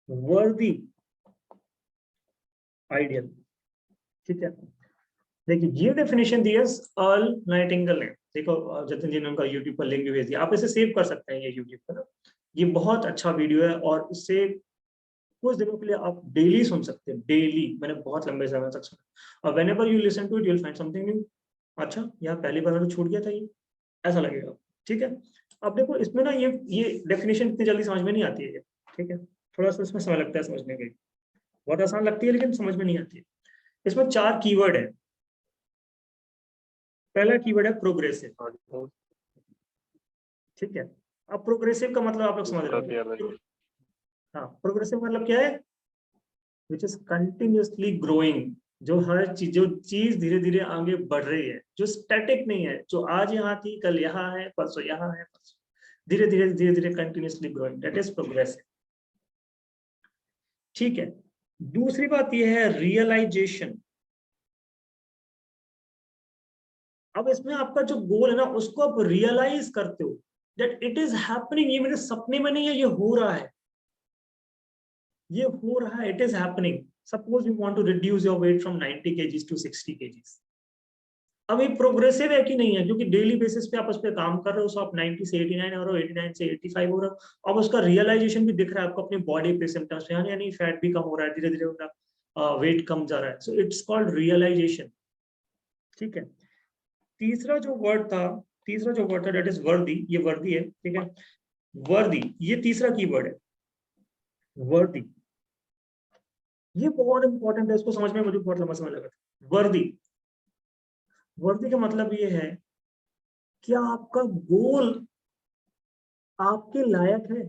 Speaker 1: worthy ideal। ठीक है, देखिए ये डेफिनेशन दी है अर्ल नाइटिंगेल ने। देखो जतिन जी ने उनका यूट्यूब पर लिंक भी भेज दिया, आप इसे सेव कर सकते हैं ये यूट्यूब पर ना। ये बहुत अच्छा वीडियो है और इससे कुछ दिनों के लिए आप डेली सुन सकते हैं, डेली। मैंने बहुत लंबे समय तक सुना, और whenever you listen to it you will find something new. अच्छा, यार पहली बार तो छूट गया था ये, ऐसा लगेगा। ठीक है, अब देखो इसमें ना ये डेफिनेशन इतनी जल्दी समझ में नहीं आती है। ठीक है, थोड़ा सा इसमें समय लगता है समझने के लिए, बहुत आसान लगती है लेकिन समझ में नहीं आती है। इसमें 4 कीवर्ड है। पहला कीवर्ड है प्रोग्रेसिव। ठीक है, अब प्रोग्रेसिव का मतलब आप लोग समझ रहे हो। हाँ, प्रोग्रेसिव मतलब क्या है? विच इज कंटिन्यूअसली ग्रोइंग, जो चीज धीरे धीरे आगे बढ़ रही है, जो स्टैटिक नहीं है, जो आज यहाँ थी कल यहाँ है परसों यहाँ है, धीरे धीरे continuously growing, that is progressive. ठीक है, दूसरी बात यह है रियलाइजेशन। अब इसमें आपका जो गोल है ना उसको आप रियलाइज करते हो, दैट इट इज हैपनिंग। ये मेरे सपने में नहीं है, ये हो रहा है, ये हो रहा है, it is happening. Suppose you want to reduce your weight from 90 kgs to 60 kgs। अब ये प्रोग्रेसिव है कि नहीं है, क्योंकि डेली बेसिस पे आप उस पर काम कर रहे हो, सो आप 90 से 89 हो रहे हो, 89 से 85 हो रहे हो। अब उसका रियलाइजेशन भी दिख रहा है आपको अपनी बॉडी पे, सिम्टम्स पे, यानी फैट भी कम हो रहा है, धीरे धीरे उनका वेट कम जा रहा है। So it's called realisation. ठीक है, तीसरा जो वर्ड था दैट इज वर्दी। ये वर्दी है। ठीक है, वर्दी, ये तीसरा कीवर्ड है, वर्दी। ये बहुत इंपॉर्टेंट है, इसको समझ में मुझे बहुत लंबा समय लगा था। वर्दी का मतलब ये है क्या आपका गोल आपके लायक है।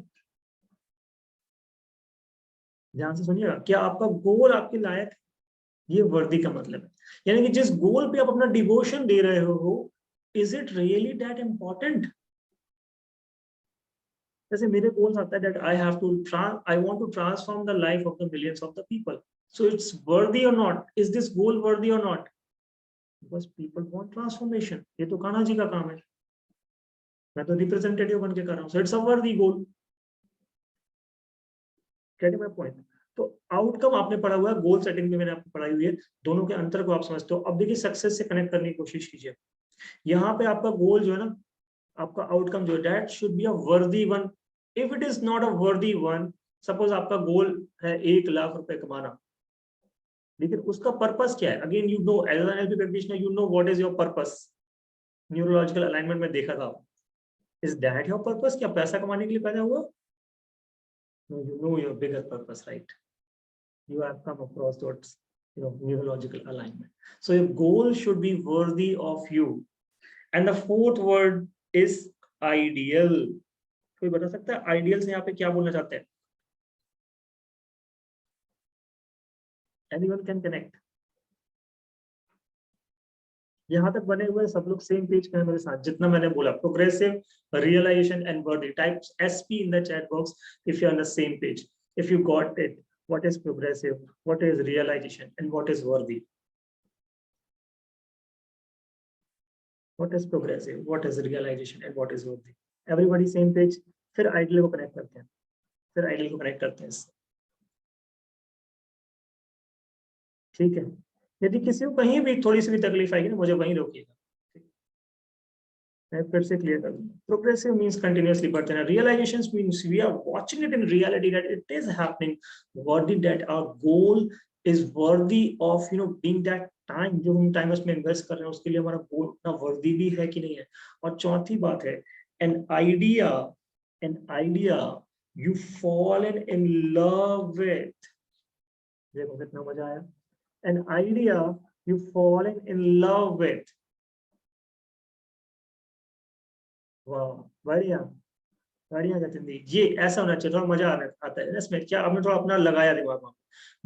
Speaker 1: ध्यान से सुनिएगा, क्या आपका गोल आपके लायक है, ये वर्दी का मतलब है। यानी कि जिस गोल पे आप अपना डिवोशन दे रहे हो, is it really that important. जैसे मेरे गोल्स आता है that I want to transform the life of the millions of the people. So it's worthy or not, is this goal worthy or not, because people want transformation. ये तो कान्हा जी का काम है, मैं तो रिप्रेजेंटेटिव बन के कर रहा हूँ। सो it's a worthy goal. Getting my point? तो आउटकम आपने पढ़ा हुआ है, गोल सेटिंग में मैंने आपको पढ़ाई हुई है, दोनों के अंतर को आप समझते हो। अब देखिए सक्सेस से कनेक्ट करने की कोशिश कीजिए। यहाँ पे आपका गोल जो है ना, आपका आउटकम जो है, दैट शुड बी अ वर्दी one. If it is not a वर्दी वन, सपोज आपका गोल है 1 लाख रुपए कमाना, लेकिन उसका पर्पस क्या है? Again you know, as an NLP practitioner you know what is your purpose. Neurological alignment में देखा था, इज दैट योर पर्पस? क्या पैसा कमाने के लिए पैदा हुआ? No, you know your bigger purpose, right? You have come across those, neurological alignment. So your goal should be worthy of you. And the fourth word is ideal. कोई बता सकता है आइडियल से यहाँ पे क्या बोलना चाहते हैं? Anyone can connect? यहाँ तक बने हुए सब लोग सेम पेज पे हैं मेरे साथ? जितना मैंने बोला प्रोग्रेसिव, रियलाइजेशन एंड वर्दी, type SP in the chat box if you are on the same page. If you got it, what is progressive, what is realization and what is worthy? What is progressive, what is realization and what is worthy? Everybody same page? फिर आइडियल को कनेक्ट करते हैं, फिर आइडियल को कनेक्ट करते हैं इससे, ठीक है? यदि किसी को कहीं भी थोड़ी सी भी तकलीफ आएगी ना, मुझे वहीं रोकिएगा, मैं फिर से क्लियर कर दूंगा। प्रोग्रेसिव मींस कंटिन्यूअसली बढ़ते हैं, realisations means we are watching it in reality that it is happening, worthy that our goal is worthy of being that time, जो हम टाइम उसमें इन्वेस्ट कर रहे हैं उसके लिए हमारा गोल उतना वर्दी भी है कि नहीं है। और चौथी बात है an idea you fallen in love with, देखो कितना मजा आया, an idea you fallen in love with. वाह, बढ़िया बढ़िया जतिन जी, ये ऐसा होना चाहिए, थोड़ा मजा आता है इसमें, क्या आपने थोड़ा अपना लगाया दिमाग में,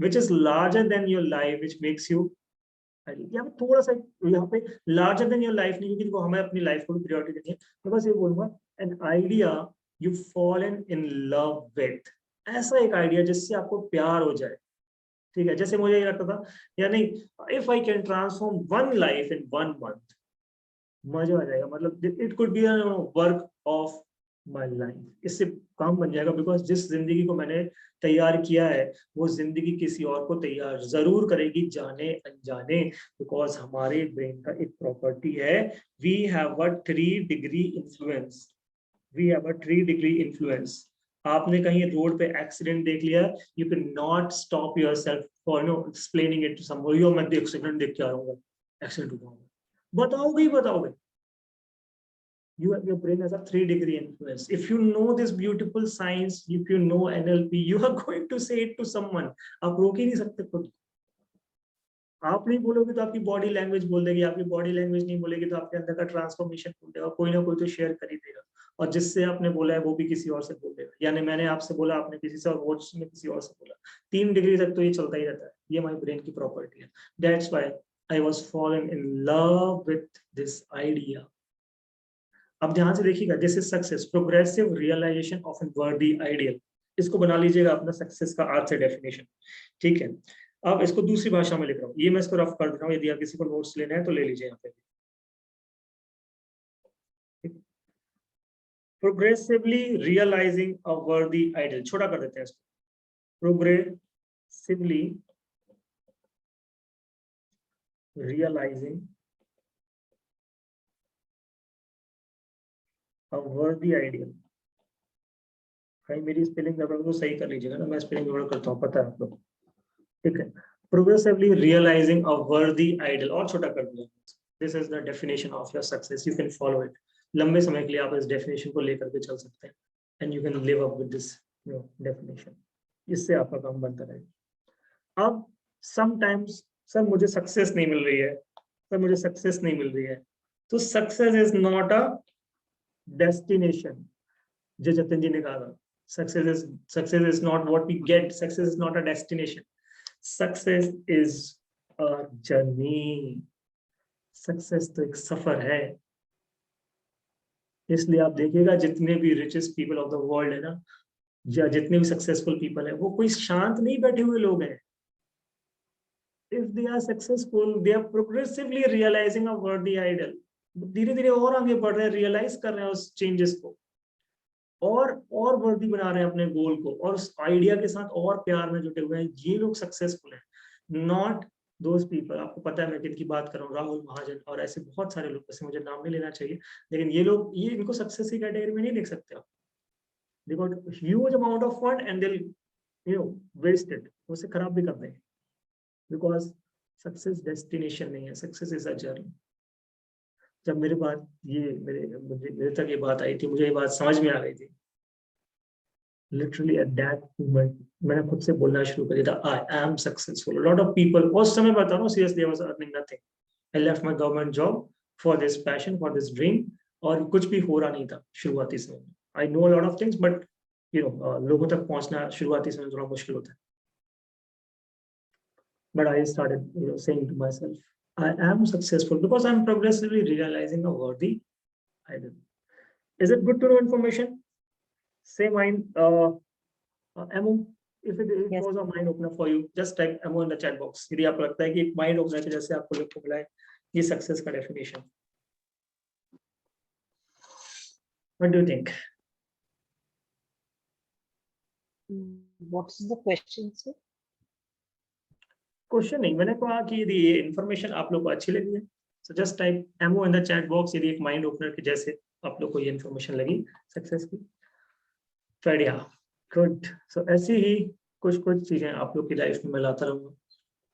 Speaker 1: which is larger than your life which makes you, यहाँ पे थोड़ा सा यहाँ पे larger than your life नहीं, क्योंकि हमें अपनी लाइफ को भी प्रायोरिटी देनी है, तो बस ये बोलूंगा an idea you fallen in love with, ऐसा एक आइडिया जिससे आपको प्यार हो जाए, ठीक है? जैसे मुझे ये लगता था यानी if I can transform one life in 1 month, मजा आ जाएगा, मतलब it could be work of my life, इससे काम बन जाएगा, बिकॉज जिस जिंदगी को मैंने तैयार किया है वो जिंदगी किसी और को तैयार जरूर करेगी, जाने अनजाने, बिकॉज हमारे ब्रेन का एक प्रॉपर्टी है, we have a 3 degree influence, we have a 3 degree influence. आपने कहीं रोड पे एक्सीडेंट देख लिया, you can not stop yourself for explaining it to someone, यो मैं एक्सीडेंट देख के आ रहा हूँ, एक्सीडेंट हुआ, बताओगे ही बताओगे। Your brain has a 3 degree influence. If you know this beautiful science, if you know NLP, you are going to say it to someone. आप रोक ही नहीं सकते खुद, आप नहीं बोलोगे तो आपकी बॉडी लैंग्वेज बोल देगी, आपकी बॉडी लैंग्वेज नहीं बोलेगी तो आपके अंदर का ट्रांसफॉर्मेशन बोल देगा, कोई ना कोई तो शेयर कर ही देगा, और जिससे आपने बोला है वो भी किसी और से बोल देगा, यानी मैंने आपसे बोला, आपने किसी से, और वो ने किसी और से बोला, 3 डिग्री तक तो ये चलता ही रहता है, ये हमारे ब्रेन की प्रॉपर्टी है। That's why I was fallen in love with this idea. अब ध्यान से देखिएगा, this is success, progressive realisation of an worthy ideal, इसको बना लीजिएगा अपना सक्सेस का आज से डेफिनेशन, ठीक है? अब इसको दूसरी भाषा में लिख रहा हूँ, ये मैं इसको रफ कर दे रहा हूँ, यदि आप किसी को नोट्स लेने हैं तो ले लीजिए यहाँ पे। Progressively realising a worthy ideal, छोटा कर देते हैं इसको, progressively realising a worthy ideal, कहीं मेरी स्पेलिंग गड़बड़ तो सही कर लीजिएगा ना, मैं स्पेलिंग गड़बड़ करता हूँ, पता है आप लोग, ठीक है? Progressively realising a worthy ideal, और छोटा कर दिया, this is the definition of your success, you can follow it, लंबे समय के लिए आप इस डेफिनेशन को लेकर के चल सकते हैं, and you can live up with this definition, इससे आपका काम बनता रहेगा। अब समटाइम्स सर मुझे सक्सेस नहीं मिल रही है, सर मुझे सक्सेस नहीं मिल रही है, तो success is not a destination, जो जतिन जी ने कहा, success is not what we get, success is not a destination, success is a journey, success तो एक सफर है। इसलिए आप देखिएगा जितने भी richest people of the world है ना, या जितने भी सक्सेसफुल पीपल है, वो कोई शांत नहीं बैठे हुए लोग हैं। If they are successful, they are progressively realising a worthy ideal, धीरे धीरे और आगे बढ़ रहे हैं, रियलाइज कर रहे हैं उस चेंजेस को, और वर्दी बना रहे हैं अपने गोल को, और उस आइडिया के साथ और प्यार में जुटे हुए हैं, ये लोग सक्सेसफुल हैं, नॉट दोज पीपल। आपको पता है मैं किनकी बात कर रहा हूँ, राहुल महाजन और ऐसे बहुत सारे लोग, वैसे मुझे नाम नहीं लेना चाहिए, लेकिन ये लोग, ये इनको सक्सेस की कैटेगरी में नहीं देख सकते आप। They got huge amount of fund and they waste it, उसे खराब भी कर देंगे, बिकॉज सक्सेस डेस्टिनेशन नहीं है, सक्सेस इज अ जर्नी। जब मेरे तक ये बात आई थी, मुझे ये बात समझ में आ गई थी, लिटरली एट दैट मोमेंट मैंने खुद से बोलना शुरू कर दिया था, I am successful. Lot of people, उस समय बता रहा हूँ seriously, I was earning nothing, I left my government job for this passion, for this dream, और कुछ भी हो रहा नहीं था शुरुआती समय में। I know a lot of things, but लोगों तक पहुंचना शुरुआती समय थोड़ा मुश्किल होता है. But I started, saying to myself, I am successful because I'm progressively realizing a worthy idol. Is it good to know information? Say mine, Emo, if it
Speaker 7: Yes.
Speaker 1: was a mind opener for you, just type Emo in the chat box. यदि आपको लगता है कि एक mind opener के जैसे आपको लोग को मिला है ये success का definition. What do you think?
Speaker 4: What is the question, sir?
Speaker 1: Question नहीं, मैंने कहा कि यदि ये इन्फॉर्मेशन आप लोग को अच्छी लगी है, so just type MO in the chat box यदि एक माइंड ओपनर के जैसे आप लोग को ये इन्फॉर्मेशन लगी सक्सेस की. बढ़िया, गुड. सो ऐसी ही कुछ चीजें आप लोग की लाइफ में मैं लाता रहूंगा.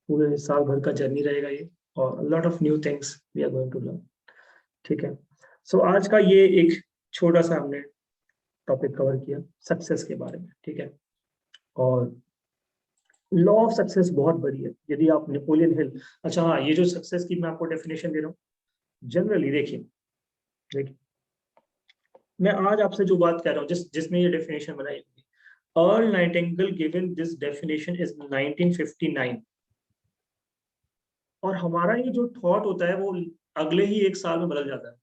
Speaker 1: पूरे साल भर का जर्नी रहेगा ये, और lot of new things we are going to learn. ठीक है. सो आज का ये एक छोटा सा हमने टॉपिक कवर किया सक्सेस के बारे में. ठीक है. और लॉ ऑफ सक्सेस बहुत बड़ी है. यदि आप नेपोलियन हिल, अच्छा हाँ, ये जो सक्सेस की मैं आपको डेफिनेशन दे रहा हूँ, जनरली देखिए मैं आज आपसे जो बात कर रहा हूँ, जिसने ये डेफिनेशन बनाई, earl Nightingale given this definition is 1959. और हमारा ये जो थॉट होता है वो अगले ही एक साल में बदल जाता है,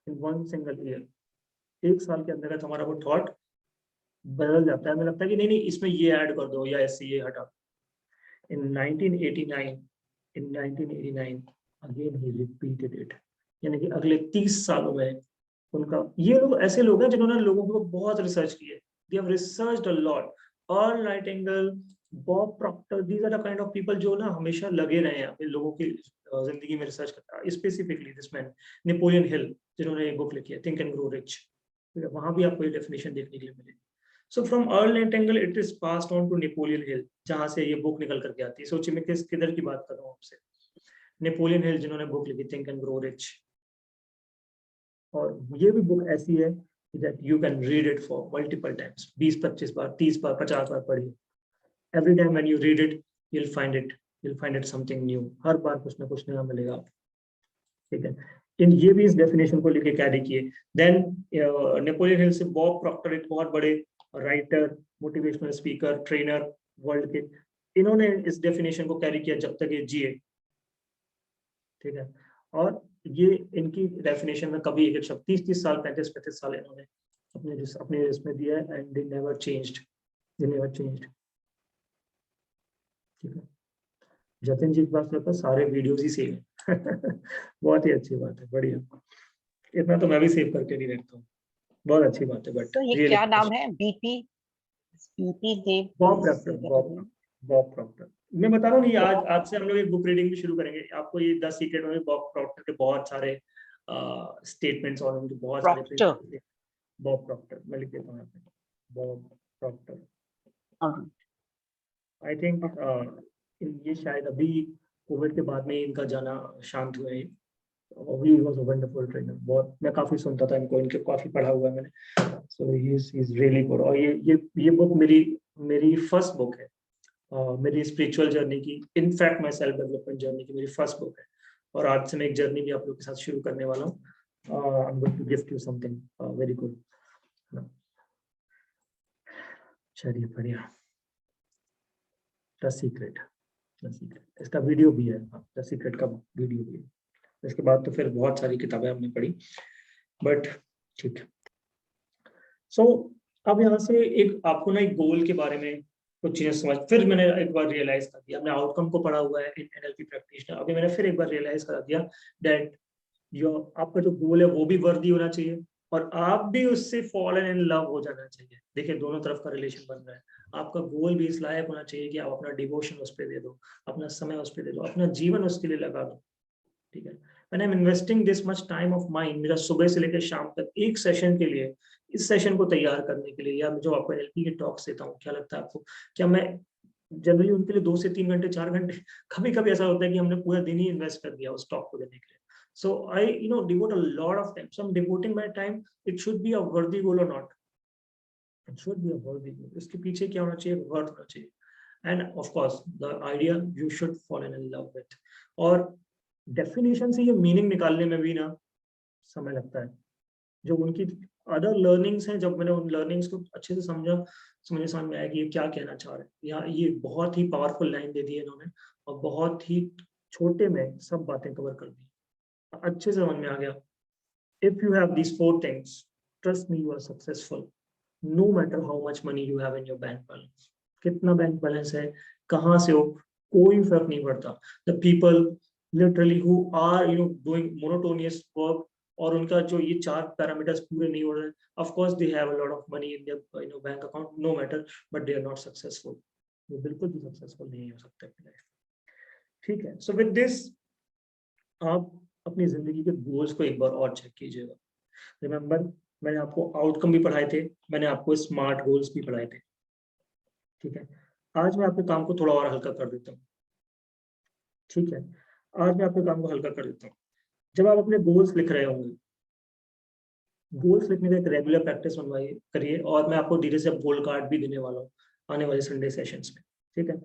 Speaker 1: इन वन सिंगल ईयर. एक साल के अंदर हमारा वो थॉट बदल जाता है. हमें लगता है कि नहीं इसमें ये ऐड कर दो या ऐसे ये हटा. In 1989 again he repeated it. यानी कि अगले 30 सालों में उनका, ये लोग ऐसे लोग हैं जिन्होंने लोगों को बहुत रिसर्च की है. They have researched a lot. Earl Nightingale, Bob Proctor, these are the kind of people जो ना हमेशा लगे रहे हैं लोगों की जिंदगी में रिसर्च करता है. Specifically this man Napoleon Hill, जिन्होंने एक बुक लिखी है थिंक एंड ग्रो रिच. वहां भी आपको ये डेफिनेशन देखने के लिए मिलेगी. So from Earl Nightingale it is passed on to Napoleon Hill, जहां से ये बुक निकल करके आती है. सोचिए मैं किधर की बात कर रहा हूँ आपसे. नेपोलियन हिल जिन्होंने बुक लिखी थिंक एंड ग्रो रिच, और ये भी बुक ऐसी है that you can read it for multiple times, 20-25 बार, 30 बार, 50 बार पढ़िए. Every time when you read it, you'll find it something new. हर बार कुछ ना कुछ नया मिलेगा आपको. ठीक है. इन ये भी इस डेफिनेशन को लेके कैरी किए. देन नेपोलियन हिल से बॉब प्रॉक्टर, एक बहुत बड़े writer, motivational speaker, trainer world के, इन्होंने इस डेफिनेशन को कैरी किया जब तक ये जिए. ठीक है. और ये इनकी डेफिनेशन में कभी एक शब्द 30 साल 35 साल इन्होंने अपने इसमें दिया है, एंड दे नेवर चेंज्ड. ठीक है. जतिन जी के पास मेरे पास सारे वीडियोस ही सेव है. बहुत ही अच्छी बात है, बढ़िया. इतना तो मैं भी सेव करके नहीं रखता हूँ, बहुत अच्छी बात है. बट
Speaker 4: तो ये क्या नाम है? बीपी देव,
Speaker 1: बॉब प्रॉक्टर. मैं बता रहा हूँ, ये आज से हम लोग एक बुक रीडिंग भी शुरू करेंगे. आपको ये द सीक्रेट में बॉब प्रॉक्टर के बहुत सारे स्टेटमेंट्स और उनके बहुत सारे. बॉब प्रॉक्टर मैं लिख देता हूँ, बॉब प्रॉक्टर. आई थिंक ये शायद अभी कोविड के बाद में इनका जाना शांत हुआ है. He was a wonderful trainer. बहुत मैं काफी सुनता था इनको, इनके काफी पढ़ा हुआ है मैंने. So he is really good. और ये बुक मेरी फर्स्ट बुक है, मेरी स्पिरिचुअल जर्नी की, in fact my self development journey की मेरी फर्स्ट बुक है. और आज से मैं एक जर्नी भी आप लोग के साथ शुरू करने वाला हूँ. I am going to gift you something very good. चलिए बढ़िया. द सीक्रेट, इसका वीडियो भी है. द सीक्रेट का वीडियो भी है. इसके बाद तो फिर बहुत सारी किताबें हमने पढ़ी, बट ठीक है. सो अब यहाँ से एक आपको ना एक गोल के बारे में कुछ चीजें समझ, फिर मैंने एक बार रियलाइज कर दिया. हमने आउटकम को पढ़ा हुआ है इन एनएलपी प्रैक्टिशनर. अभी मैंने फिर एक बार रियलाइज करा दिया दैट आपका जो गोल है वो भी वर्दी होना चाहिए, और आप भी उससे फॉलन इन लव हो जाना चाहिए. देखिए दोनों तरफ का रिलेशन बन रहा है. आपका गोल भी इस लायक होना चाहिए कि आप अपना डिवोशन उस पर दे दो, अपना समय उस पर दे दो, अपना जीवन उसके लिए लगा दो. ठीक है. When I'm investing this much time of mine, मेरा सुबह से लेकर शाम तक एक सेशन के लिए, इस सेशन को तैयार करने के लिए, या जो आपको एनएलपी के टॉक्स देता हूँ, क्या लगता है आपको, क्या मैं जनरली उनके लिए 2 से 3 घंटे 4 घंटे, कभी कभी ऐसा होता है कि हमने पूरा दिन ही इन्वेस्ट कर दिया उस टॉक को देने के लिए. So I devote a lot of time. So I'm devoting my time. It should be a worthy goal or not. It should be a worthy goal. इसके पीछे क्या होना चाहिए? वर्थ होना चाहिए. And of course, the idea you should fall in love with. और डेफिनेशन से ये मीनिंग निकालने में भी ना समय लगता है. जो उनकी अदर लर्निंग्स हैं, जब मैंने उन लर्निंग्स को अच्छे से समझा, समझ में आया कि ये क्या कहना चाह रहे हैं। यहाँ ये बहुत ही पावरफुल लाइन दे दी है इन्होंने, और बहुत ही छोटे में सब बातें कवर कर दी, अच्छे से समझ में आ गया। If you have these 4 things, trust me, you are successful, no matter how much money you have in your bank balance. कितना बैंक बैलेंस है, कहाँ से हो, कोई फर्क नहीं पड़ता। The people literally who are doing monotonous work, और उनका जो ये 4 पैरामीटर्स पूरे नहीं हो रहे हैं, of course they have a lot of money in their bank account, no matter, but they are not successful. वो बिल्कुल भी सक्सेसफुल नहीं हो सकते अपनी लाइफ। ठीक है, so with this आप अपनी जिंदगी के गोल्स को एक बार और चेक कीजिएगा। रिमेंबर, मैंने आपको आउटकम भी पढ़ाए थे, मैंने आपको स्मार्ट गोल्स भी पढ़ाए थे। ठीक है, आज मैं आपके काम को थोड़ा और हल्का कर देता हूँ। ठीक है, आज मैं आपके काम को हल्का कर देता हूँ। जब आप अपने गोल्स लिख रहे होंगे, गोल्स लिखने का एक रेगुलर प्रैक्टिस बनवाइए, करिए, और मैं आपको धीरे से गोल कार्ड भी देने वाला हूँ आने वाले संडे सेशंस में। ठीक है,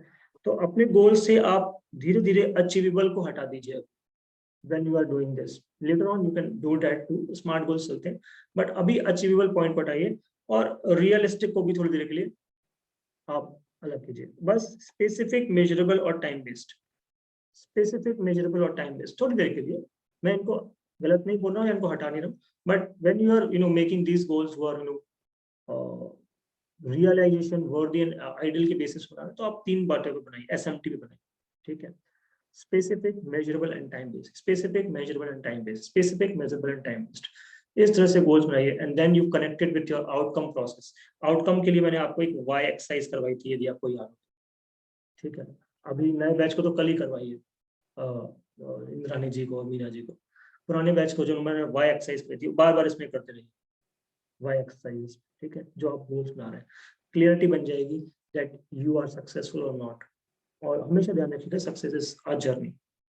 Speaker 1: तो अपने गोल से आप धीरे धीरे अचीवेबल को हटा दीजिए। When you are doing this, later on you can do that too, smart goals चलते हैं, but अभी अचीवेबल पॉइंट बताइए, और रियलिस्टिक को भी थोड़ी देर के लिए आप अलग कीजिए। बस स्पेसिफिक, मेजरेबल और टाइम बेस्ड, स्पेसिफिक, मेजरेबल और टाइम बेस्ड थोड़ी देर के लिए। मैं इनको गलत नहीं बोल रहा हूँ, इनको हटा नहीं रहा हूँ, but when you are making these goals for realisation, worthy and ideal के बेसिस पर, तो आप 3 बातें को बनाइए, SMT भी बनाइए। ठीक है, specific, measurable and time based, specific, measurable and time based, specific, measurable and time based। इस तरह से गोल्स बनाइए, and then you connected with your outcome process. Outcome के लिए मैंने आपको एक वाई एक्सरसाइज करवाई थी, यदि आपको याद हो। ठीक है, अभी नए बैच को तो कल ही करवाइए, इंद्रानी जी को और मीना जी को। पुराने बैच को जो मैंने वाई एक्सरसाइज करी थी, बार बार इसमें करते रहिए वाई एक्सरसाइज। ठीक है, जो आप गोल्स बना रहे हैं, क्लियरिटी बन जाएगी दैट यू आर सक्सेसफुल और नॉट। और हमेशा ध्यान रखिएगा, success is a journey,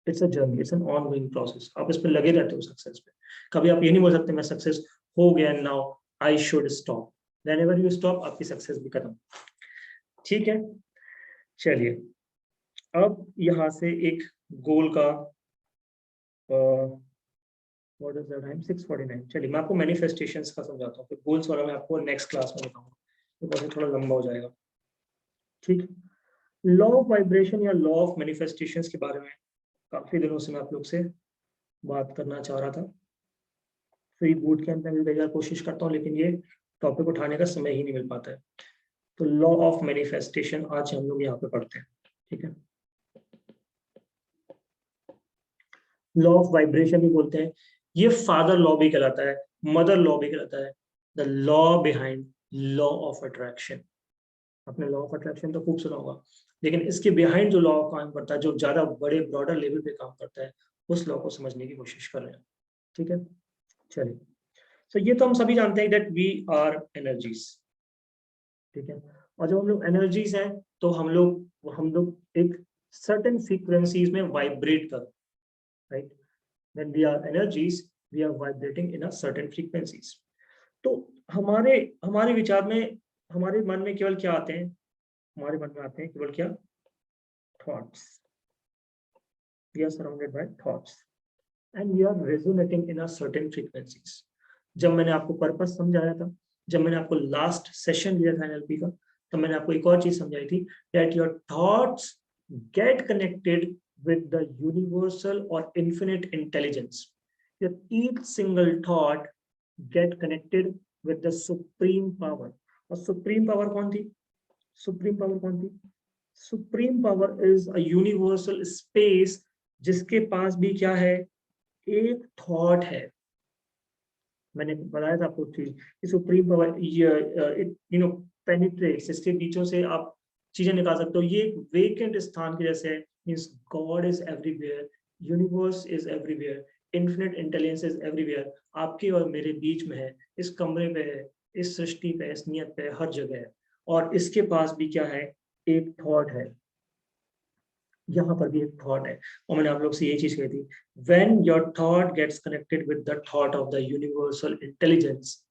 Speaker 1: it's a journey, it's an ongoing process. आप इस पे लगे रहते हो सक्सेस पे, कभी आप ये नहीं बोल सकते मैं सक्सेस हो गया and now I should stop. Whenever you stop, आपकी सक्सेस भी खत्म। ठीक है, चलिए अब यहाँ से एक गोल का व्हाट इज द टाइम, 6:49। चलिए मैं आपको मैनिफेस्टेशंस का समझाता हूँ, फिर गोल्स वाला मैं आपको नेक्स्ट क्लास में बताऊंगा, तो थोड़ा लंबा हो जाएगा। ठीक, लॉ ऑफ वाइब्रेशन या लॉ ऑफ मैनिफेस्टेशंस के बारे में काफी दिनों से मैं आप लोग से बात करना चाह रहा था। फ्री बूट कैंप में भी कई बार कोशिश करता हूँ, लेकिन ये टॉपिक उठाने का समय ही नहीं मिल पाता है। तो लॉ ऑफ मैनिफेस्टेशन आज हम लोग यहाँ पे पढ़ते हैं। ठीक है, लॉ ऑफ वाइब्रेशन भी बोलते हैं, ये फादर लॉ भी कहलाता है, मदर लॉ भी कहलाता है, the law behind law of attraction. आपने लॉ ऑफ अट्रैक्शन तो खूब सुना होगा, लेकिन इसके बिहाइंड जो लॉ काम करता है, जो ज्यादा बड़े ब्रॉडर लेवल पे काम करता है, उस लॉ को समझने की कोशिश कर रहे हैं। ठीक है, चलिए, तो ये तो हम सभी जानते हैं दैट वी आर एनर्जीज। ठीक है, और जब हम लोग एनर्जीज हैं, तो हम लोग एक सर्टेन फ्रीक्वेंसीज में वाइब्रेट कर, right. When we are energies, we are vibrating in a certain frequencies. तो हमारे विचार में, हमारे मन में केवल क्या आते हैं, हमारे मन में आते हैं केवल क्या, thoughts. We are surrounded by thoughts and we are resonating in a certain frequencies. जब मैंने आपको पर्पस समझाया था, जब मैंने आपको लास्ट सेशन लिया था NLP का, तो मैंने आपको एक और चीज समझाई थी, that your thoughts get connected with the universal or infinite intelligence. Each single thought get connected with the supreme power. और supreme power कौन थी? Supreme power कौन थी? Supreme power is a universal space जिसके पास भी क्या है, एक थॉट है। मैंने बताया था आपको कि सुप्रीम पावर पेनिट्रेट्स, इसके बीचों से आप चीजें निकाल सकते हो। ये एक वेकेंट स्थान के जैसे है, means God is everywhere, universe is everywhere, infinite intelligence is everywhere, आपके और मेरे बीच में है, इस कमरे पे है, इस सृष्टि पे, इस नियत पे, हर जगह है। और इसके पास भी क्या है, एक थॉट है, यहाँ पर भी एक थॉट है। और मैंने आप लोग से ये चीज कही थी, when your thought gets connected with the thought of the universal intelligence,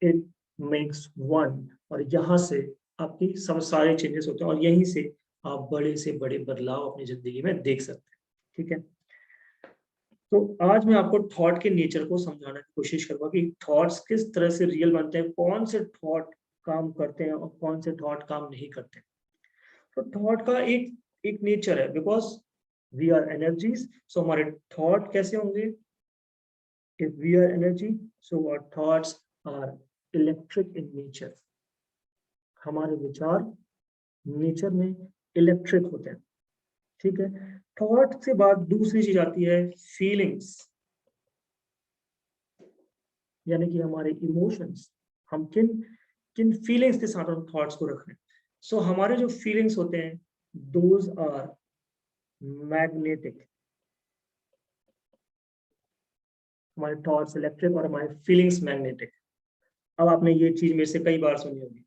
Speaker 1: it makes one. और यहाँ से आपकी सब सारे चेंजेस होते हैं, और यहीं से आप बड़े से बड़े बदलाव अपनी जिंदगी में देख सकते हैं। ठीक है, तो आज मैं आपको थॉट के नेचर को समझाने की कोशिश करूंगा कि थॉट्स किस तरह से रियल बनते हैं, कौन से थॉट काम करते हैं और कौन से थॉट काम नहीं करते। तो थॉट का एक नेचर है, because we are energies, so हमारे थॉट कैसे होंगे? If we are energy, so our thoughts are electric in nature. हमारे विचार नेचर में इलेक्ट्रिक होते हैं, ठीक है। थॉट से बाद दूसरी चीज आती है फीलिंग्स, यानी कि हमारे इमोशंस। हम किन किन फीलिंग्स के साथ हम थॉट्स को रख रहे हैं। सो हमारे जो फीलिंग्स होते हैं, दोज आर मैग्नेटिक। हमारे थॉट्स इलेक्ट्रिक और हमारे फीलिंग्स मैग्नेटिक। अब आपने ये चीज मेरे से कई बार सुनी होगी,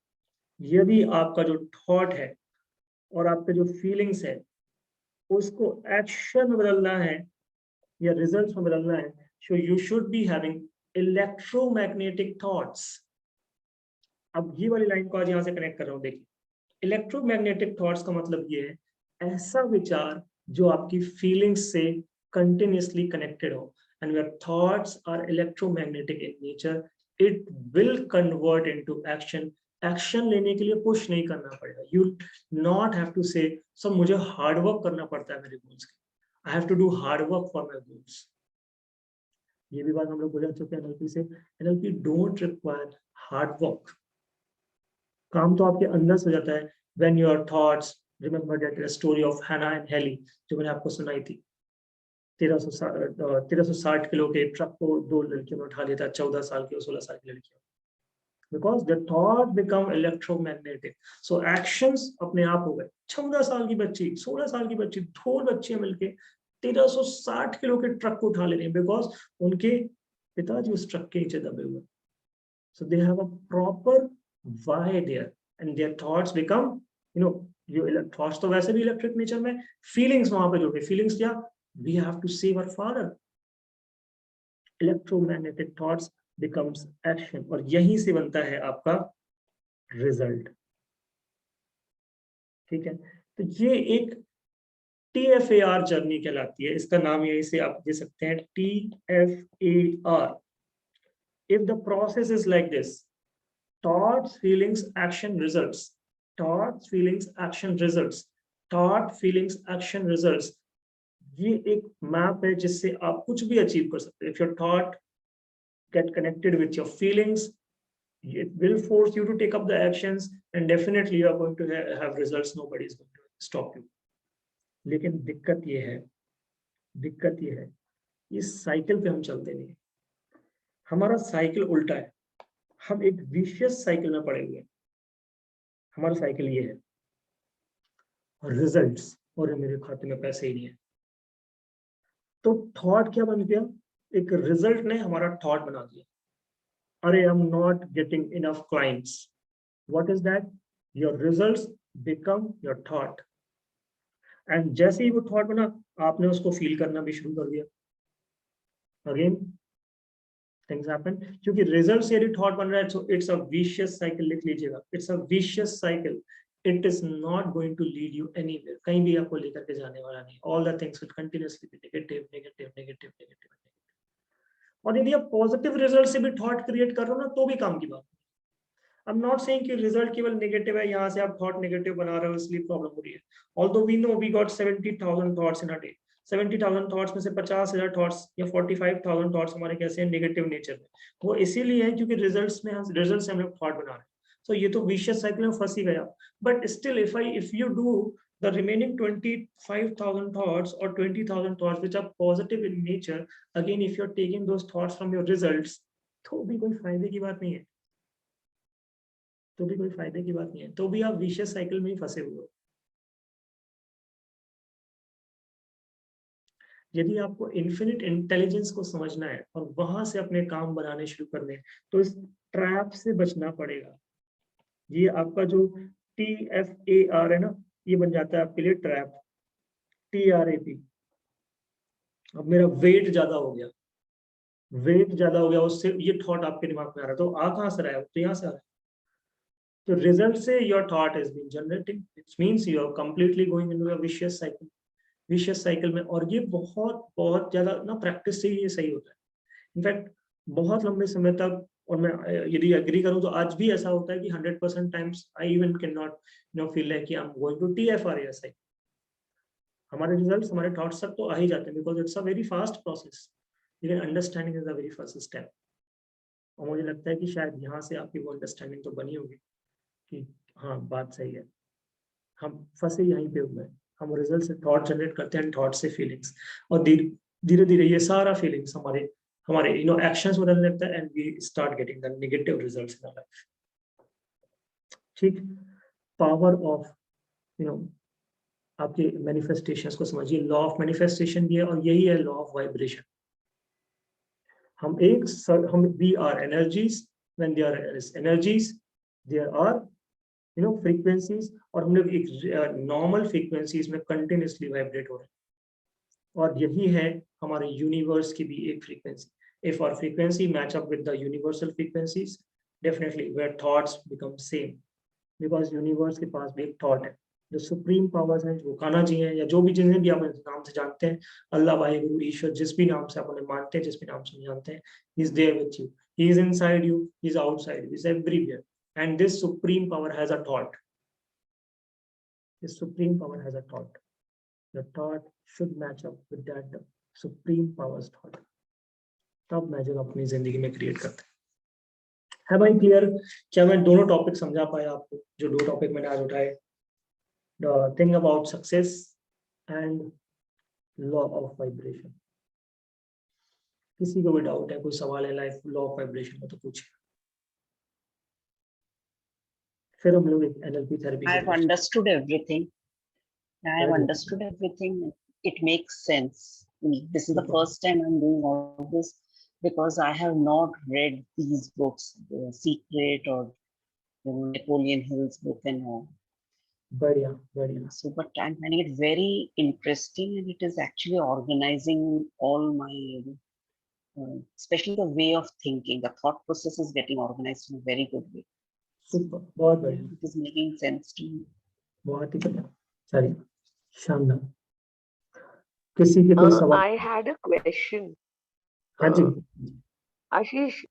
Speaker 1: यदि आपका जो थॉट है और आपके जो फीलिंग्स है उसको एक्शन में बदलना है या रिजल्ट्स में बदलना है, so you should be having electromagnetic thoughts. अब ये वाली लाइन को आज यहाँ से कनेक्ट कर रहा हूँ। देखिए, इलेक्ट्रोमैग्नेटिक थॉट्स का मतलब ये है ऐसा विचार जो आपकी फीलिंग्स से कंटिन्यूअसली कनेक्टेड हो। And your thoughts are electromagnetic in nature, it will convert into action. Action लेने के लिए पुश नहीं करना पड़ेगा। यू नॉट हैव टू से सब मुझे हार्ड वर्क करना पड़ता है मेरे गोल्स के, I have to do hard work for my goals. ये भी बात हम लोग बोल चुके हैं एनएलपी से। NLP don't require hard work. काम तो आपके अंदर से हो जाता है when your thoughts, remember that story of हैना एंड हेली जो मैंने आपको सुनाई थी। 1360 किलो के ट्रक को दो लड़कियों ने उठा लिया था, 14 साल की और 16 साल की लड़कियों। Because the thought become electromagnetic. So actions अपने आप हो गए। 14 साल की बच्ची, 16 साल की बच्ची, दो बच्चियां मिलके 1360 किलो के ट्रक को उठा ले रही है, बिकॉज उनके पिताजी उस ट्रक के नीचे दबे हुए। So they have a proper why there, and their thoughts become, you know, your thoughts तो वैसे भी इलेक्ट्रिक नेचर में, फीलिंग्स वहां पे जुड़ गई। फीलिंग्स क्या? We have to save our father. Electromagnetic thoughts becomes action, और यहीं से बनता है आपका रिजल्ट, ठीक है। तो ये एक TFAR जर्नी कहलाती है। इसका नाम यहीं से आप दे सकते हैं, TFAR। If the process is like this, thoughts, feelings, action, results. Thoughts, feelings, action, results. Thought, feelings, action, results. ये एक मैप है जिससे आप कुछ भी अचीव कर सकते हैं। If your thought get connected with your feelings, it will force you to take up the actions, and definitely you are going to have results. Nobody is going to stop you. लेकिन दिक्कत ये है, इस साइकिल पे हम चलते नहीं। हमारा साइकिल उल्टा है, हम एक विशियस साइकिल में पड़े हुए हैं। हमारा साइकिल ये है, और रिजल्ट्स, और मेरे खाते में पैसे ही नहीं है। तो थॉट क्या बन गया? एक रिजल्ट ने हमारा थॉट बना दिया। अरे I am not getting enough clients, what is that? Your results become your thought. And जैसे ही वो थॉट बना, आपने उसको फील करना भी शुरू कर दिया। अगेन things happen, क्योंकि रिजल्ट से यदि थॉट बन रहा है, so it's a vicious cycle। लिख लीजिएगा, it's a vicious cycle, it is not going to lead you anywhere। कहीं भी आपको लेकर के जाने वाला नहीं। all the things will continuously be negative, negative, negative, negative, negative। और यदि आप पॉजिटिव रिजल्ट से भी थॉट क्रिएट कर रहे हो ना, तो भी काम की बात। आई एम नॉट सेइंग कि रिजल्ट केवल नेगेटिव है, यहाँ से आप थॉट नेगेटिव बना रहे हो इसलिए प्रॉब्लम हो रही है। Although we know we got 70,000 thoughts in a day. 70,000 thoughts में से 50,000 थॉट्स या 45,000 थॉट्स हमारे कैसे हैं? नेगेटिव नेचर में। वो इसीलिए है क्योंकि रिजल्ट से हम लोग थॉट बना रहे हैं। सो ये तो विशियस साइकिल में फंस ही गया। But still if you do the remaining 25,000 thoughts or 20,000 thoughts which are positive in nature, again if you're taking those thoughts from your results, तो भी कोई फायदे की बात नहीं है, तो भी आप विशियस साइकिल में ही फंसे हुए हो। यदि आपको इन्फिनिट इंटेलिजेंस को समझना है और वहां से अपने काम बनाने शुरू करने हैं, तो इस ट्रैप से बचना पड़ेगा। ये आपका जो TFAR है ना, ये बन जाता है आपके लिए ट्रैप, TRAP। अब मेरा वेट ज्यादा हो गया, उससे ये थॉट आपके दिमाग में आ रहा है, तो आ कहां से रहा है? तो यहाँ से आ रहा है। तो रिजल्ट से your thought is being generating, it means you are completely going into a vicious cycle. Vicious cycle में। और ये बहुत बहुत ज्यादा ना प्रैक्टिस से ही ये सही होता है। इनफैक्ट बहुत लंबे समय तक, और मैं यदि एग्री करूं तो आज भी ऐसा होता है कि 100% times I even can not feel like I am going to TFRSI। हमारे रिजल्ट्स हमारे थॉट्स तक तो आ ही जाते हैं, because it's a very fast process, लेकिन understanding is the very first step. और मुझे लगता है कि शायद यहाँ से आपकी वो अंडरस्टैंडिंग तो बनी होगी कि हाँ बात सही है, हम फंसे यहीं पे हुए हैं। हम रिजल्ट से थॉट जनरेट करते हैं, थॉट से फीलिंग्स, और धीरे धीरे ये सारा फीलिंग्स हमारे हमारे एक्शंस में बदलने लगता है, and we start getting the negative results in our life. ठीक, पावर ऑफ आपके मैनिफेस्टेशंस को समझिए। लॉ ऑफ मैनिफेस्टेशन भी है, और यही है लॉ ऑफ वाइब्रेशन। हम we are energies, when there is energies there are frequencies, और हम लोग एक नॉर्मल फ्रीक्वेंसीज में कंटिन्यूसली वाइब्रेट हो रहे हैं। और यही है हमारे यूनिवर्स की भी एक frequency. If our frequency match up with the universal frequencies, definitely where thoughts become same, because universe के पास भी एक थॉट है। जो सुप्रीम पावर्स हैं, जो कान्हा जी हैं, या जो भी जिन्हें भी आप नाम से जानते हैं, अल्लाह, वाहिगुरु, ईश्वर, जिस भी नाम से आप उन्हें मानते हैं, जिस भी नाम से उन्हें जानते हैं, he is there with you, he is inside you, he is outside, he is everywhere, and this supreme power has a thought. This supreme power has a thought. The thought should match up with that supreme power's thought. तब मैजिक अपनी जिंदगी में क्रिएट करते हैं। है भाई क्लियर? क्या मैं दोनों टॉपिक समझा पाया आपको? जो दो टॉपिक मैंने आज उठाए, the thing about success and law of vibration. किसी को भी डाउट है, कोई सवाल है लाइफ लॉ ऑफ वाइब्रेशन में, तो पूछिए। फिर हम लोग एक NLP therapy.
Speaker 4: I have understood everything. I have understood everything. It makes sense. This is the first time I'm doing all this, because I have not read these books, The Secret or Napoleon Hill's book and all.
Speaker 1: बढ़िया बढ़िया।
Speaker 4: So, but I'm finding it very interesting, and it is actually organizing all my, especially the way of thinking. The thought process is getting organized in a very good way.
Speaker 1: Super, बहुत बढ़िया,
Speaker 4: It is making sense to me.
Speaker 1: बहुत ही बढ़िया, चलिए, शानदार। किसी के कोई सवाल?
Speaker 8: I had a question.
Speaker 1: हाँ जी
Speaker 8: आशीष,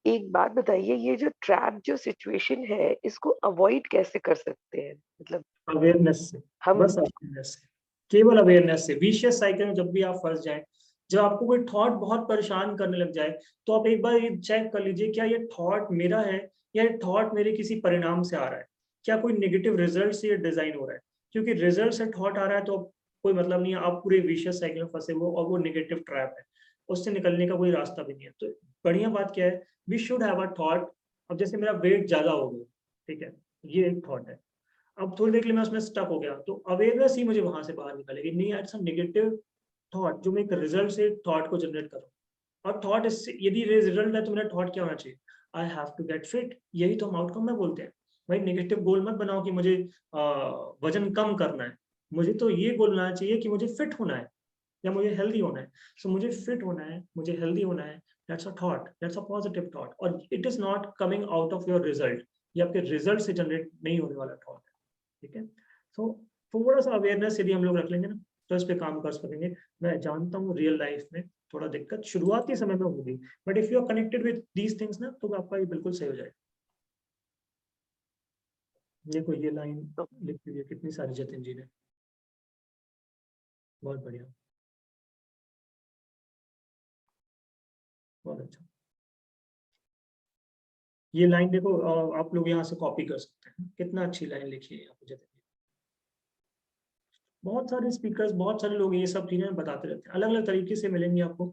Speaker 8: एक बात बताइए, ये जो ट्रैप जो सिचुएशन है, इसको अवॉइड कैसे कर सकते हैं? मतलब
Speaker 1: अवेयरनेस से,
Speaker 8: हम
Speaker 1: बस अवेयरनेस से, केवल अवेयरनेस से। विशियस साइकिल में जब भी आप फंस जाएं, जब आपको कोई थॉट बहुत परेशान करने लग जाए, तो आप एक बार ये चेक कर लीजिए, क्या ये थॉट मेरा है, या ये थॉट मेरे किसी परिणाम से आ रहा है? क्या कोई नेगेटिव रिजल्ट से ये डिजाइन हो रहा है? क्योंकि रिजल्ट से थॉट आ रहा है तो कोई मतलब नहीं है, आप पूरे विशियस साइकिल में फंसे हो, और वो नेगेटिव ट्रैप है, उससे निकलने का कोई रास्ता भी नहीं है। तो बढ़िया बात क्या है, we should have a thought. अब जैसे मेरा वेट ज्यादा हो गया, ठीक है, ये एक थॉट है, अब थोड़ी देर के लिए मैं उसमें स्टक हो गया, तो अवेयरनेस ही मुझे वहां से बाहर निकालेगी। नहीं, इट्स अ नेगेटिव थॉट जो मैं एक रिजल्ट से थॉट को जनरेट करूँ, और थॉट इससे यदि रिजल्ट है तो मेरा थॉट क्या होना चाहिए? I have to get fit. यही तो हम आउटकम में बोलते हैं भाई। नेगेटिव गोल मत बनाओ कि मुझे वजन कम करना है, मुझे तो ये गोल बनाना चाहिए कि मुझे फिट होना है या मुझे हेल्दी होना है। सो मुझे फिट होना है, मुझे हेल्दी होना है, that's a thought, that's a positive thought, और it is not coming out of your result. ये आपके रिजल्ट से जनरेट नहीं होने वाला थॉट है, ठीक है। सो थोड़ा सा अवेयरनेस यदि हम लोग रख लेंगे ना, तो इस पे काम कर सकेंगे। मैं जानता हूँ रियल लाइफ में थोड़ा दिक्कत शुरुआती समय में होगी, but if you are connected with these things ना, तो आपका ये बिल्कुल सही हो जाएगा। देखो ये लाइन लिखी हुई है कितनी सारी जतिन जी ने, बहुत बढ़िया, बहुत अच्छा। ये लाइन देखो, आप लोग यहाँ से कॉपी कर सकते हैं, कितना अच्छी लाइन लिखी है यहाँ पे जतिन जी। बहुत सारे स्पीकर्स, बहुत सारे लोग ये सब चीजें बताते रहते हैं, अलग अलग तरीके से मिलेंगे आपको।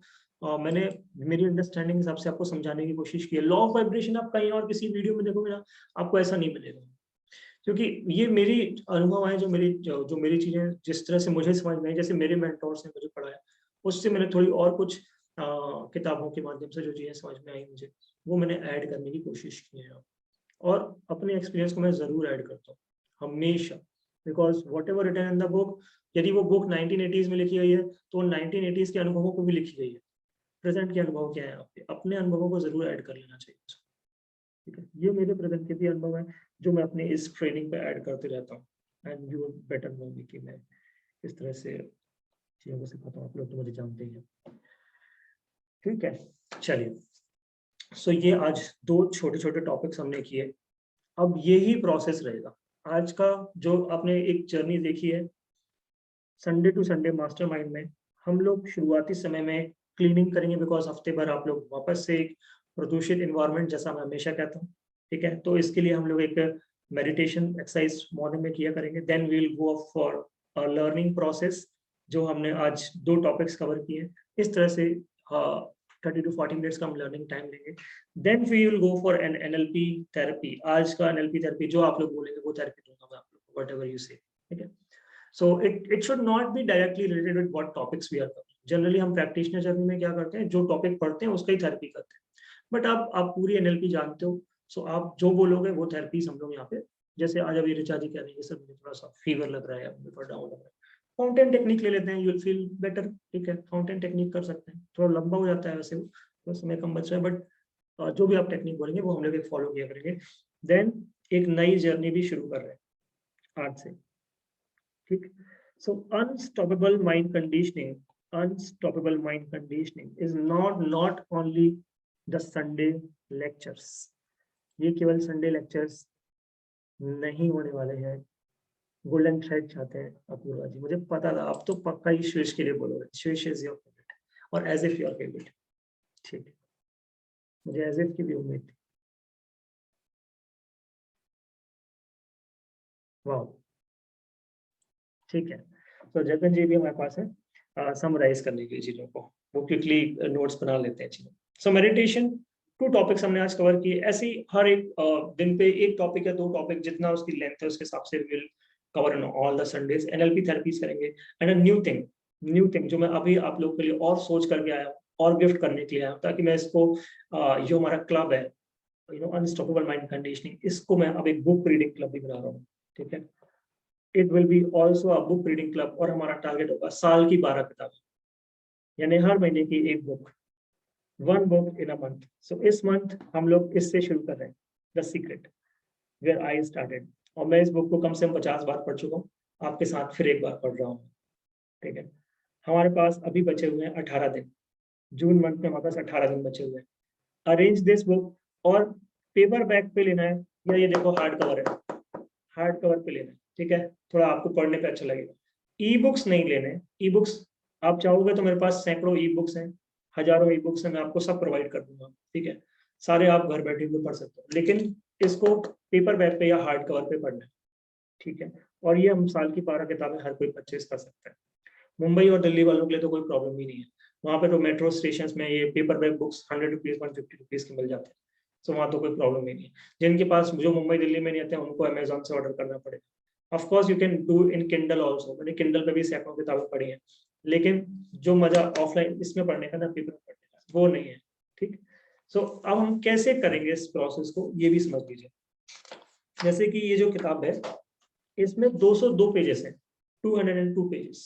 Speaker 1: मैंने मेरी अंडरस्टैंडिंग के हिसाब से आपको समझाने की कोशिश की है। लॉ ऑफ वाइब्रेशन आप कहीं और किसी वीडियो में देखोगे ना, आपको ऐसा नहीं मिलेगा, क्योंकि ये मेरी अनुभव है, जो मेरी चीजें जिस तरह से मुझे समझ में आई, जैसे मेरे मेंटोर्स ने मुझे पढ़ाया, उससे मैंने थोड़ी और कुछ किताबों के माध्यम से जो चीजें समझ में आई मुझे, वो मैंने ऐड करने की कोशिश की है। और अपने एक्सपीरियंस को मैं जरूर ऐड करता हूँ हमेशा, because whatever written in the book, यदि वो बुक 1980s में लिखी गई है तो 1980s के अनुभवों को भी लिखी गई है। प्रेजेंट के अनुभव क्या है आपके, अपने अनुभवों को जरूर ऐड कर लेना चाहिए, ठीक है। ये मेरे प्रेजेंट के भी अनुभव है जो मैं अपने इस ट्रेनिंग पे ऐड करते रहता हूँ, एंड यू बेटर नो मी कि मैं इस तरह से चीजों को सिखाता हूँ, आप लोग तो मुझे जानते ही हैं। ठीक है, चलिए। सो ये आज 2 छोटे-छोटे टॉपिक्स हमने किए। अब यही प्रोसेस रहेगा आज का, जो आपने एक जर्नी देखी है संडे टू संडे मास्टरमाइंड में। हम लोग शुरुआती समय में क्लीनिंग करेंगे, बिकॉज हफ्ते भर आप लोग वापस से एक प्रदूषित इन्वायरमेंट, जैसा मैं हमेशा कहता हूँ, ठीक है। तो इसके लिए हम लोग एक मेडिटेशन एक्सरसाइज मॉर्निंग में किया करेंगे। Then we will go for a learning process, जो हमने आज 2 टॉपिक्स कवर किए। इस तरह से 30 to 40 मिनट्स का हम लर्निंग टाइम लेंगे। Then we will go for an NLP therapy. आज का एनएलपी थेरेपी जो आप लोग बोलेंगे वो थेरेपी दूंगा मैं आप लोग को, व्हाटएवर यू से, ठीक है। So it should not be directly related with what topics we are covering. Generally हम practitioner जर्नी में क्या करते हैं, जो टॉपिक पढ़ते हैं उसका ही थेरेपी करते हैं। बट आप पूरी एनएलपी जानते हो, सो आप जो बोलोगे वो थेरेपी हम लोग यहाँ पे, जैसे आज अभी ऋचा जी कह रही है सर मुझे थोड़ा सा फीवर लग रहा है, मुझे थोड़ा डाउन लग रहा है, फाउंटेन टेक्निक ले लेते हैं, यू विल फील बेटर, ठीक है। फाउंटेन टेक्निक कर सकते हैं, थोड़ा लंबा हो जाता है वैसे, तो समय कम बच रहा है, बट जो भी आप टेक्निक बोलेंगे वो हम लोग एक फॉलो किया करेंगे। देन एक नई जर्नी भी शुरू कर रहे हैं आज से, ठीक। So unstoppable mind conditioning is not only the Sunday lectures. ये केवल संडे लेक्चर्स नहीं होने वाले हैं। गोल्डन थ्रेड चाहते हैं अपूर्वा जी, मुझे पता था आप तो पक्का ही श्वेश के लिए बोलोगे, श्वेश इज योर फेवरेट और एज इफ योर फेवरेट, ठीक है। मुझे एज इफ की भी उम्मीद थी। वाह, ठीक है। तो जतन जी भी हमारे पास है समराइज करने के लिए चीजों को, वो क्विकली नोट्स बना लेते हैं चीजों। सो मेडिटेशन 2 टॉपिक्स हमने आज कवर किए। ऐसे ही हर एक दिन पे 1 टॉपिक या 2 टॉपिक, जितना उसकी लेंथ है उसके हिसाब से will cover in all the Sundays. NLP therapies करेंगे। एंड अ न्यू थिंग जो मैं अभी आप लोग के लिए और सोच करके आया हूँ और गिफ्ट करने के लिए आया हूँ, ताकि मैं इसको जो हमारा क्लब है अनस्टॉपेबल माइंड कंडीशनिंग, इसको मैं अब एक बुक रीडिंग क्लब भी बना रहा हूँ, ठीक है। It will B also a book reading club, और हमारा टारगेट होगा साल की 12 किताबें, यानी हर महीने की 1 book, 1 book in a month. So इस मंथ हम लोग इससे शुरू कर रहे हैं, the secret where I started, और मैं इस बुक को कम से कम 50 बार पढ़ चुका हूँ, आपके साथ फिर एक बार पढ़ रहा हूँ, ठीक है। हमारे पास अभी बचे हुए हैं 18 दिन, जून मंथ में हमारे पास 18 दिन बचे हुए हैं। अरेंज दिस बुक, और पेपर बैक पे लेना है, या ये देखो हार्ड कवर है, हार्ड कवर पे लेना है, ठीक है, थोड़ा आपको पढ़ने पे अच्छा लगेगा। ई बुक्स नहीं लेने, ई बुक्स आप चाहोगे तो मेरे पास सैकड़ों ई बुक्स हैं, हजारों ई बुक्स हैं, मैं आपको सब प्रोवाइड कर दूंगा, ठीक है। सारे आप घर बैठे हुए पढ़ सकते हो, लेकिन इसको पेपर बैक पे या हार्ड कवर पे पढ़ना है, ठीक है। और ये हम साल की 12 किताबें हर कोई परचेज कर सकता है। मुंबई और दिल्ली वालों के लिए तो कोई प्रॉब्लम ही नहीं है, वहाँ पे तो मेट्रो स्टेशन में ये paper back books 100 rupees 150 rupees की मिल जाते हैं, तो वहाँ तो कोई प्रॉब्लम ही नहीं है। जिनके पास, जो मुंबई दिल्ली में नहीं आते हैं, उनको अमेजोन से ऑर्डर करना पड़ेगा। Of course you can do in Kindle also, मैंने किंडल पे भी सैकड़ों किताबें पढ़ी हैं, लेकिन जो मजा ऑफलाइन इसमें पढ़ने का ना, पेपर में पढ़ने का, वो नहीं है, ठीक। सो अब हम कैसे करेंगे इस प्रोसेस को, ये भी समझ लीजिए। जैसे कि ये जो किताब है, इसमें 202 पेजेस हैं, 202 पेजेस,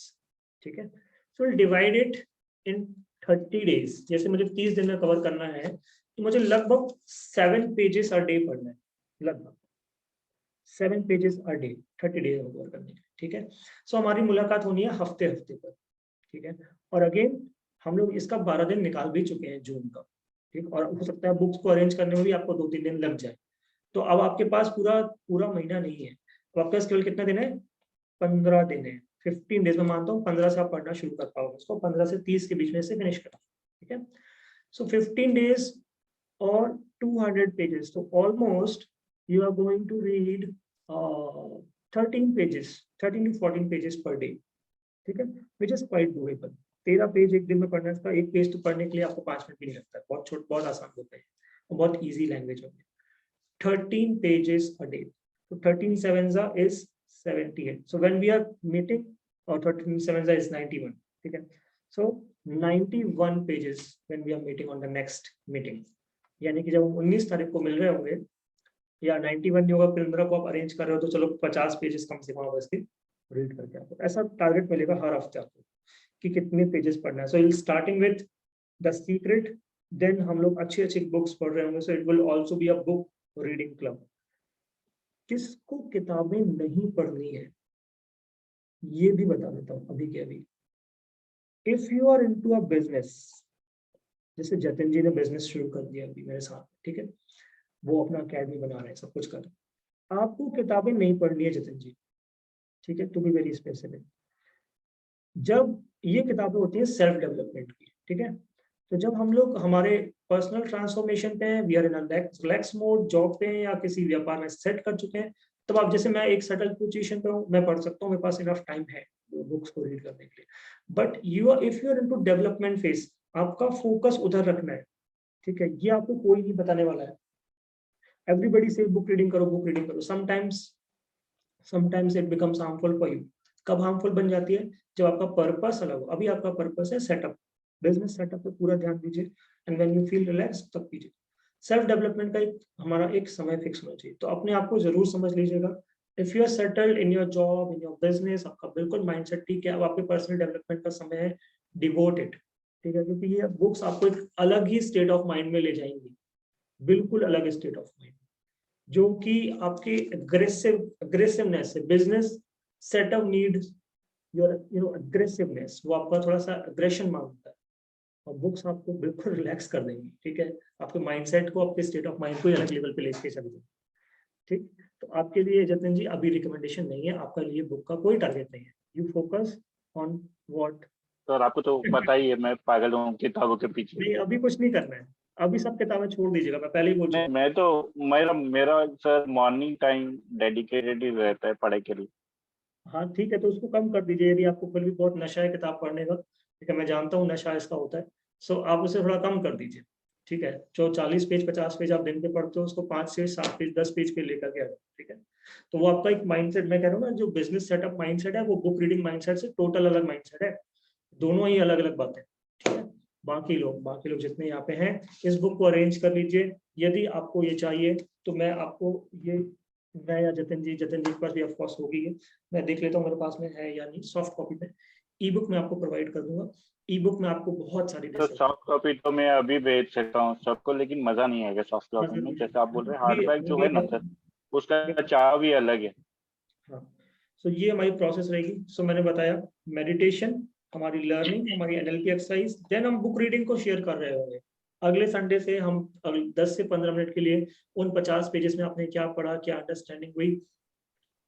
Speaker 1: ठीक है। So divide it in 30 days. जैसे मुझे 30 दिन में कवर करना है, तो मुझे लगभग 7 पेजेस अ डे पढ़ना है, लगभग 7 पेजेस अ डे, 30 डेज में कवर करने के, ठीक है। सो हमारी मुलाकात होनी है हफ्ते पर, ठीक है। और अगेन हम लोग इसका 12 दिन निकाल भी चुके हैं जून का, ठीक। और हो सकता है बुक्स को अरेंज करने में भी आपको 2-3 दिन लग जाए, तो अब आपके पास पूरा महीना नहीं है, तो आपके पास केवल कितना दिन है, 15 दिन है। 15 डेज में मानता हूँ 15 से आप पढ़ना शुरू कर पाओगे, उसको 15 से 30 के बीच में से फिनिश करना, ठीक है। सो 15 डेज और 200 पेजेस, तो almost you are going to read 13 pages, 13 to 14 pages per day, ठीक है, which is quite doable. 13 page एक दिन में पढ़ना, इसका एक पेज तो पढ़ने के लिए आपको 5 मिनट भी नहीं लगता है, बहुत आसान होता है और बहुत ईजी लैंग्वेज होती है। 13 pages a day, so 13 sevens is 78, so when we are meeting, or 13 sevens is 91, ठीक है। So 91 pages when we are meeting on the next meeting, यानी कि जब हम 19 तारीख को मिल रहे होंगे, या 91 नहीं होगा, 15 को आप अरेंज कर रहे हो, तो चलो 50 पेजेस कम से कम आप इसके रीड करके आपको ऐसा टारगेट मिलेगा हर हफ्ते आपको कि कितने पेजेस पढ़ना है। So starting with the secret, then हम लोग अच्छी बुक्स पढ़ रहे होंगे, so it will also be a book reading club. किसको किताबें नहीं पढ़नी है, ये भी बता देता हूँ अभी के अभी। If you are into a business, जैसे जतिन जी ने बिजनेस शुरू कर दिया अभी मेरे साथ, ठीक है, वो अपना अकेडमी बना रहे हैं, सब कुछ कर रहे हैं। आपको किताबें नहीं पढ़नी है जतिन जी, ठीक है, टू बी वेरी स्पेसिफिक। जब ये किताबें होती हैं सेल्फ डेवलपमेंट की, ठीक है, तो जब हम लोग हमारे पर्सनल ट्रांसफॉर्मेशन पे हैं, we are in relax mode, job पे हैं या किसी व्यापार में सेट कर चुके हैं, तब आप, जैसे मैं एक सेटल पोजीशन पे हूँ, मैं पढ़ सकता हूँ, मेरे पास इनफ टाइम है बुक्स को रीड करने के लिए। But if you are into development phase, आपका फोकस उधर रखना है, ठीक है, ये आपको कोई नहीं बताने वाला है। एवरीबडी से बुक रीडिंग करो, बुक रीडिंग करो, sometimes it becomes harmful for you. कब हार्मफुल बन जाती है? जब आपका पर्पस अलग हो। अभी आपका पर्पस है सेटअप, बिजनेस सेटअप पे पूरा ध्यान दीजिए, and when you feel relax तब कीजिए। सेल्फ डेवलपमेंट का हमारा एक समय फिक्स होना चाहिए, तो अपने आप को जरूर समझ लीजिएगा। If you are settled in your job, in your business, आपका बिल्कुल माइंडसेट ठीक है, अब आपके पर्सनल डेवलपमेंट का समय है, डिवोट इट, ठीक है, क्योंकि ये बुक्स आपको एक अलग ही स्टेट ऑफ माइंड में ले जाएंगी, बिल्कुल अलग स्टेट ऑफ माइंड, जो कि आपके अग्रेसिवनेस है। Business setup needs your aggressiveness, वो आपका थोड़ा सा अग्रेशन मांगता है, और बुक्स आपको बिल्कुल रिलैक्स कर देंगी, ठीक है, आपके माइंडसेट को, आपके स्टेट ऑफ माइंड को अलग लेवल पे लेके चल जाएंगे, ठीक। तो आपके लिए जतिन जी अभी रिकमेंडेशन नहीं है, आपका लिए बुक का कोई टारगेट नहीं है, you focus on what.
Speaker 2: Sir आपको तो पता ही है मैं पागल हूँ किताबों के पीछे।
Speaker 1: नहीं, अभी कुछ नहीं करना है, अभी सब किताबें छोड़ दीजिएगा, मैं पहले ही बोल चुका
Speaker 2: नहीं, मैं तो मेरा सर मॉर्निंग टाइम डेडिकेटेड ही रहता है पढ़ाई के लिए।
Speaker 1: हूं। हाँ ठीक है, तो उसको कम कर दीजिए। यदि आपको फिर भी बहुत नशा है किताब पढ़ने का, ठीक है, मैं जानता हूँ नशा इसका होता है, सो आप उसे थोड़ा कम कर दीजिए, ठीक है। जो 40 पेज 50 पेज आप दिन पे पढ़ते हो, उसको 5 से 7 पेज 10 पेज पे लेकर के आ जाओ, ठीक है। तो वो आपका एक माइंडसेट, मैं कह रहा हूँ ना, जो बिजनेस सेटअप माइंडसेट है, वो बुक रीडिंग माइंडसेट से टोटल अलग माइंडसेट है, दोनों ही अलग अलग बातें, ठीक है। बाकी लोग जितने यहाँ पे हैं, इस बुक को अरेंज कर लीजिए। यदि आपको ये चाहिए तो मैं आपको ये, मैं या जतिन जी के पास भी ऑफ कोर्स होगी ये, मैं देख लेता हूँ मेरे पास में है या नहीं, सॉफ्ट कॉपी में ई बुक में आपको प्रोवाइड कर दूंगा। ई बुक में आपको बहुत सारी
Speaker 2: तो सॉफ्ट कॉपी तो मैं अभी भेज सकता हूँ सबको, लेकिन मजा नहीं आएगा सॉफ्ट कॉपी में, जैसे आप बोल रहे हैं हार्ड बैक जो है ना सर, उसका चाव भी अलग है।
Speaker 1: हाँ, सो ये हमारी प्रोसेस रहेगी। सो मैंने बताया, मेडिटेशन, हमारी लर्निंग, हमारी एनएलपी एक्सरसाइज, देन हम बुक रीडिंग को शेयर कर रहे होंगे। अगले संडे से हम 10 से 15 मिनट के लिए उन 50 पेजेस में आपने क्या पढ़ा, क्या अंडरस्टैंडिंग हुई,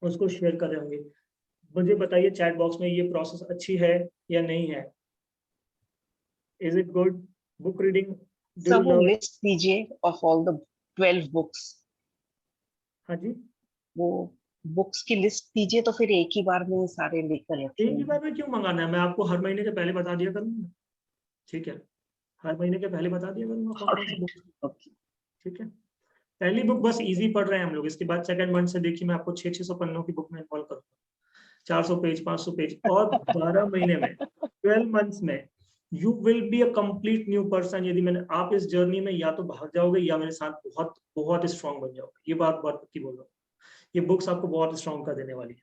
Speaker 1: उसको शेयर कर रहे होंगे। मुझे बताइए चैट बॉक्स में, ये प्रोसेस अच्छी है या नहीं है? Is it good book reading?
Speaker 4: Sir वो लिस्ट दीजिए ऑफ ऑल द 12 बुक्स।
Speaker 1: हाँ जी,
Speaker 4: वो बुक्स की लिस्ट दीजिए, तो फिर एक ही बार में सारे लेकर
Speaker 1: एक ही
Speaker 4: रखेंगे।
Speaker 1: बार में क्यों मंगाना है? मैं आपको हर महीने के पहले बता दिया करूंगा, ठीक है, हर महीने के पहले बता दिया करूंगा कौन कौन सी बुक,
Speaker 4: ओके,
Speaker 1: ठीक है। पहली बुक बस इजी पढ़ रहे हैं हम लोग, इसके बाद सेकंड मंथ से देखिए मैं आपको 600 पन्नों की बुक में इन्वॉल्व करूंगा, 400 पेज 500 पेज, और 12 महीने में 12 मंथ्स में you will be a complete new person. यदि मैंने, आप इस जर्नी में या तो भाग जाओगे या मेरे साथ बहुत बहुत स्ट्रांग बन जाओगे, ये बात बहुत पक्की बोल रहा हूँ। ये बुक्स आपको बहुत स्ट्रांग कर देने वाली है,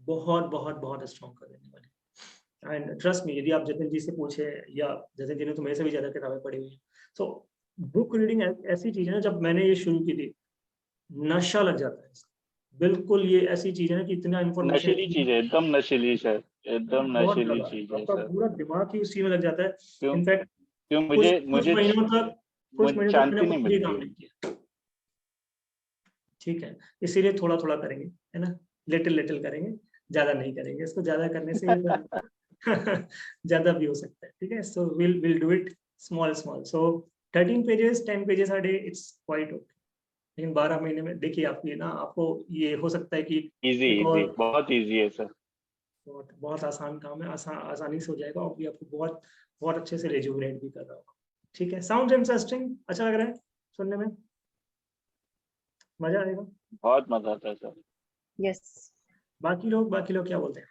Speaker 1: बहुत बहुत बहुत स्ट्रांग कर देने वाली है। एंड ट्रस्ट मी, यदि आप जतिन जी से पूछे, या जतिन जी ने तो मेरे से भी ज्यादा किताबें पढ़ी हुई है, सो बुक रीडिंग ऐसी चीज है ना, जब मैंने ये शुरू की थी, नशा लग जाता है इसका। बिल्कुल ये ऐसी चीज है ना कि इतना इन्फॉर्मेशन,
Speaker 2: नशीली चीज है, एकदम नशीली सर, एकदम
Speaker 1: बहुत
Speaker 2: नशीली
Speaker 1: ज्यादा,
Speaker 2: चीज है
Speaker 1: आपका
Speaker 2: सर।
Speaker 1: पूरा दिमाग ही उसी में लग जाता है।
Speaker 2: क्यों
Speaker 1: इनफैक्ट
Speaker 2: क्यों
Speaker 1: कुछ
Speaker 2: मुझे
Speaker 1: कुछ
Speaker 2: मुझे
Speaker 1: महीनों तक
Speaker 2: मुझे
Speaker 1: मैंने
Speaker 2: शांति
Speaker 1: अपना
Speaker 2: नहीं
Speaker 1: ये
Speaker 2: मिलती
Speaker 1: काम
Speaker 2: है।
Speaker 1: नहीं किया, ठीक है, इसीलिए थोड़ा थोड़ा करेंगे, है ना, लिटिल लिटिल करेंगे, ज्यादा नहीं करेंगे। इसको ज्यादा करने से ज्यादा भी हो सकता है, ठीक है। So will do it small small. So 13 pages 10 pages a day, it's quite okay. लेकिन 12 महीने में देखिए, आप ये ना, आपको ये हो सकता है कि
Speaker 2: इजी
Speaker 1: एक
Speaker 2: इजी,
Speaker 1: और
Speaker 2: बहुत इजी है सर।
Speaker 1: बहुत बहुत आसान काम है, आसानी से हो जाएगा, और भी आपको बहुत बहुत अच्छे से रेजुविनेट भी कर रहा होगा, ठीक है। साउंड इंटरेस्टिंग, अच्छा लग रहा है सुनने में, मजा आएगा।
Speaker 2: बहुत मजा आता है सर।
Speaker 7: यस।
Speaker 1: बाकी लोग क्या बोलते हैं?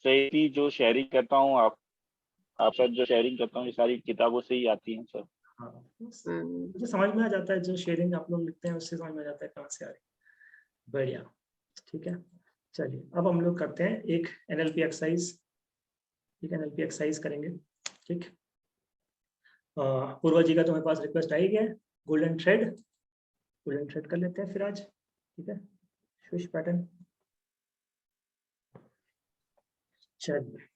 Speaker 2: सही जो शेयरिंग करता हूँ आप जो शेयरिंग करता हूँ, ये सारी किताबों से ही आती हैं सर।
Speaker 1: हाँ, मुझे समझ में आ जाता है, जो शेयरिंग आप लोग लिखते हैं उससे समझ में आ जाता है कहाँ से आ रही है। बढ़िया, ठीक है। चलिए अब हम लोग करते हैं एक एनएलपी एक्सरसाइज, ठीक है, एनएलपी एक्सरसाइज करेंगे, ठीक। पूर्वा जी का तुम्हारे पास रिक्वेस्ट आई गया है, गोल्डन थ्रेड कर लेते हैं फिर आज, ठीक है, स्विच पैटर्न। चलिए,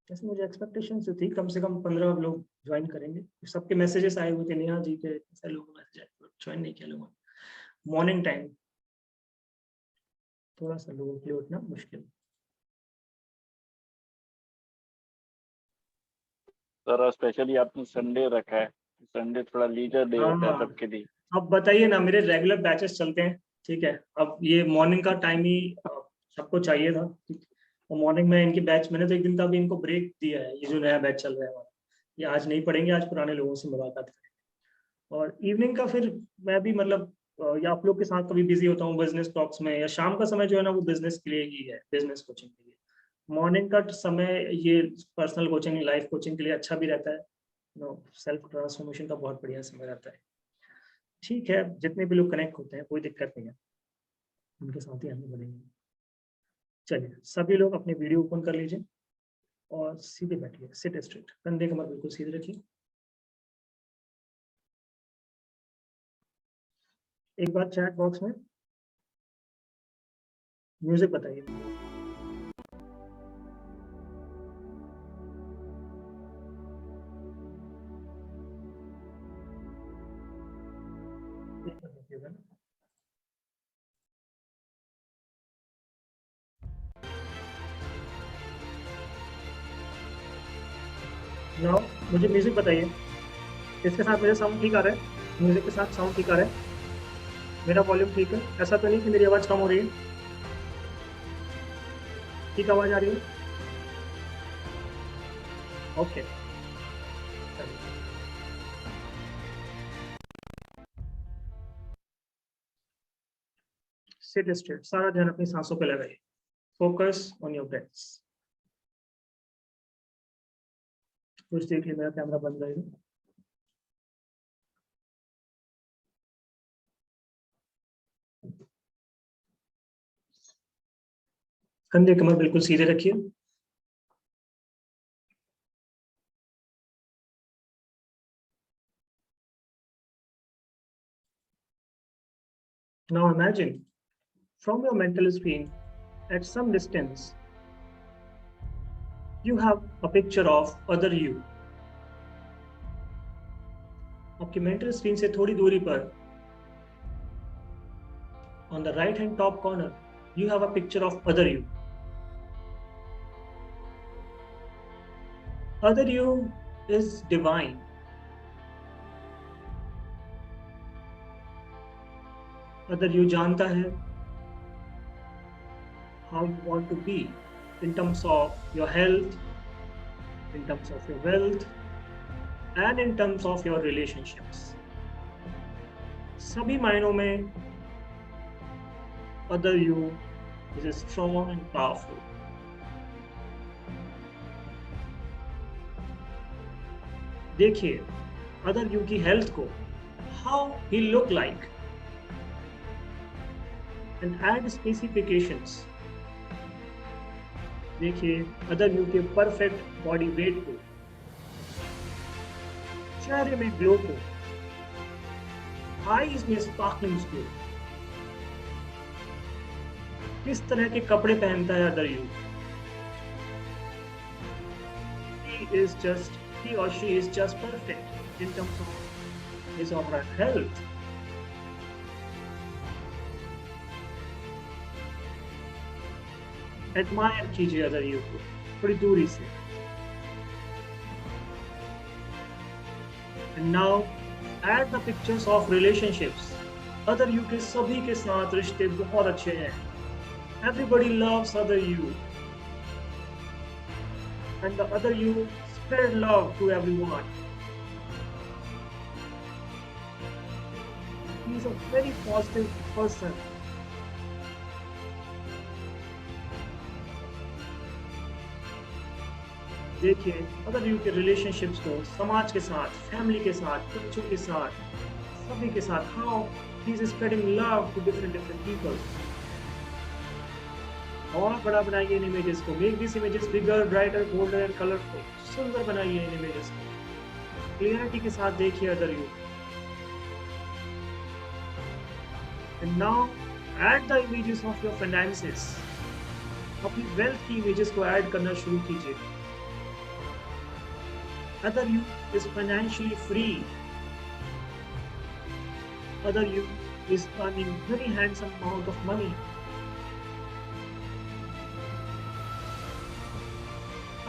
Speaker 1: जैसे मुझे एक्सपेक्टेशन थी कम से कम 15 लोग ज्वाइन करेंगे। सबके मैसेजेस आए हुए थे, नेहा जी के ऐसे लोग मैसेज आए, ज्वाइन नहीं किया लोगों ने। मॉर्निंग टाइम थोड़ा सा लोगों के लिए उठना मुश्किल।
Speaker 2: सर स्पेशली आपने संडे रखा है, संडे थोड़ा लीजर डे होता है
Speaker 1: हाँ,
Speaker 2: सबके लिए।
Speaker 1: अब बताइए ना, मेरे रेगुलर बैचेस चलते हैं, ठीक है। अब ये मॉर्निंग का टाइम ही सबको चाहिए था, ठीक। और मॉर्निंग में इनकी बैच, मैंने तो एक दिन का भी इनको ब्रेक दिया है। ये जो नया बैच चल रहा है हमारा, ये आज नहीं पढ़ेंगे, आज पुराने लोगों से मुलाकात करेंगे। और इवनिंग का फिर मैं भी मतलब या आप लोग के साथ कभी बिजी होता हूँ बिजनेस टॉक्स में, या शाम का समय जो है ना वो बिजनेस के लिए ही है, बिजनेस कोचिंग के लिए। मॉर्निंग का समय ये पर्सनल कोचिंग, लाइफ कोचिंग के लिए अच्छा भी रहता है। सेल्फ ट्रांसफॉर्मेशन का बहुत बढ़िया समय रहता है। ठीक है, जितने भी लोग कनेक्ट होते हैं कोई दिक्कत नहीं है, उनके साथ ही आगे बढ़ेंगे। चलिए, सभी लोग अपने वीडियो ओपन कर लीजिए और सीधे बैठिए, सिट स्ट्रेट, कंधे कमर बिल्कुल सीधे रखिए। एक बार चैट बॉक्स में म्यूजिक बताइए। नाउ मुझे म्यूजिक बताइए, इसके साथ मेरा साउंड ठीक आ रहा है? म्यूजिक के साथ साउंड ठीक आ रहा है? मेरा वॉल्यूम ठीक है? ऐसा तो नहीं कि मेरी आवाज़ कम हो रही है? ठीक आवाज़ आ रही है? ओके, सिट स्ट्रेट, सारा ध्यान अपनी सांसों पे लगाइए। Focus on your breaths. कुछ देख लीजिए, मेरा कैमरा बंद रहेगा। कंधे कमर बिल्कुल सीधे रखिए। Now imagine from your mental screen at some distance you have a picture of other you. आपकी मेंटल स्क्रीन से थोड़ी दूरी पर on the right hand top corner you have a picture of other you. Other you is divine. Other you जानता है how you want to be in terms of your health, in terms of your wealth, and in terms of your relationships. सभी मायनों में other you is strong and powerful. देखिए other you की हेल्थ को, how he look like, and add specifications. देखिए other you के परफेक्ट बॉडी वेट को, चेहरे में ग्लो को, आईज में स्पार्कलिंग ग्लो, किस तरह के कपड़े पहनता है other you. He or she is just perfect in terms of his or her health. Admire कीजिए other you को थोड़ी दूरी से. And now add the pictures of relationships. other you के सभी के साथ रिश्ते बहुत अच्छे हैं. Everybody loves other you. And the other you spread love to everyone. He is a very positive person. देखिए अगर यू के रिलेशनशिप्स को समाज के साथ, फैमिली के साथ, बच्चों के साथ, सभी के साथ, how he is spreading love to different people. और बड़ा बनाइए इन इमेजेस को, make this images bigger, brighter, boulder and colourful. सुंदर बनाइए इन इमेजेस को, क्लियरिटी के साथ देखिए other you. And now add the images of your finances. अपनी wealth की images को add करना शुरू कीजिए. Other you is financially free. Other you is earning very handsome amount of money.